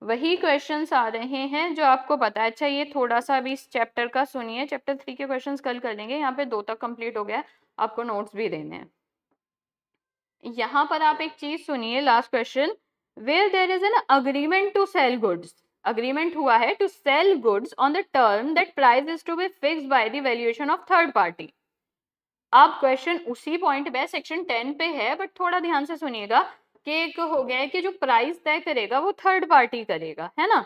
वही क्वेश्चंस आ रहे हैं जो आपको पता है। अच्छा ये थोड़ा सा अभी इस चैप्टर का सुनिए, चैप्टर 3 के क्वेश्चंस कल कर लेंगे, यहाँ पे 2 तक कंप्लीट हो गया, आपको नोट्स भी देने हैं। यहाँ पर आप एक चीज सुनिए, last question, where there is an agreement to sell goods, agreement हुआ है to sell goods on the term that price is to be fixed by the valuation of third party. अब क्वेश्चन उसी पॉइंट पे section 10 पे है, but थोड़ा ध्यान से सुनिएगा कि एक हो गया है कि जो प्राइस तय करेगा वो थर्ड पार्टी करेगा, है ना?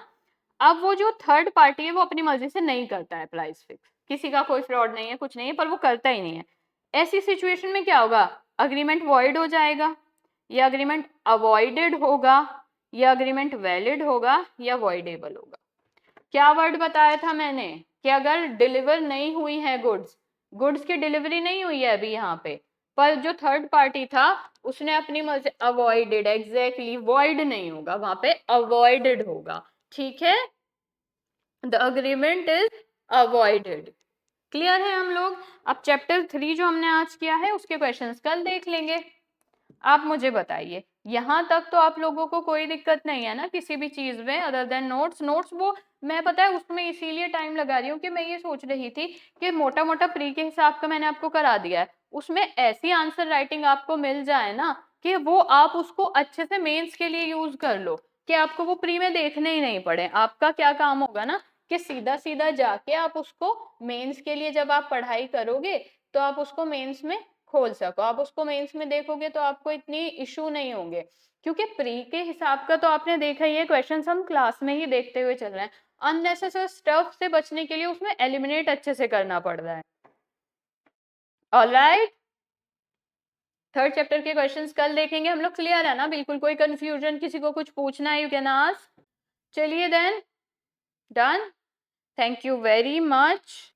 अब वो जो थर्ड पार्टी है वो अपनी मर्जी से नहीं करता है प्राइस फिक्स, किसी का कोई फ्रॉड नहीं है, कुछ नहीं है, पर वो करता ही नहीं है। ऐसी सिचुएशन में क्या होगा? अग्रीमेंट वॉइड हो जाएगा, या अग्रीमेंट अवॉइडेड होगा, या अग्रीमेंट वैलिड होगा, या वॉइडेबल होगा। क्या वर्ड बताया था मैंने कि अगर डिलीवर नहीं हुई है गुड्स, गुड्स की डिलीवरी नहीं हुई है अभी यहाँ पे, पर जो थर्ड पार्टी था उसने अपनी मर्जी, अवॉइडेड, एग्जैक्टली वॉइड नहीं होगा, वहां पे अवॉइडेड होगा, ठीक है? The agreement is avoided. Clear है हम लोग? अब चैप्टर 3 जो हमने आज किया है उसके क्वेश्चंस कल देख लेंगे। आप मुझे बताइए, यहाँ तक तो आप लोगों को कोई दिक्कत नहीं है ना किसी भी चीज में, अदर देन नोट्स? नोट्स वो मैं पता है उसमें इसीलिए टाइम लगा रही हूँ कि मैं ये सोच रही थी कि मोटा मोटा प्री के हिसाब का मैंने आपको करा दिया है, उसमें ऐसी आंसर राइटिंग आपको मिल जाए ना कि वो आप उसको अच्छे से मेंस के लिए यूज कर लो, कि आपको वो प्री में देखने ही नहीं पड़े। आपका क्या काम होगा ना कि सीधा सीधा जाके आप उसको मेंस के लिए जब आप पढ़ाई करोगे तो आप उसको मेंस में खोल सको, आप उसको मेंस में देखोगे तो आपको इतनी इशू नहीं होंगे, क्योंकि प्री के हिसाब का तो आपने देखा ही है, क्वेश्चंस हम क्लास में ही देखते हुए चल रहे हैं। अननेसेसरी स्टफ से बचने के लिए उसमें एलिमिनेट अच्छे से करना पड़ रहा है। ऑलराइट, थर्ड चैप्टर के क्वेश्चंस कल देखेंगे हम लोग। क्लियर है ना? बिल्कुल कोई कंफ्यूजन, किसी को कुछ पूछना है, यू कैन आस्क। चलिए then, done, thank you very much.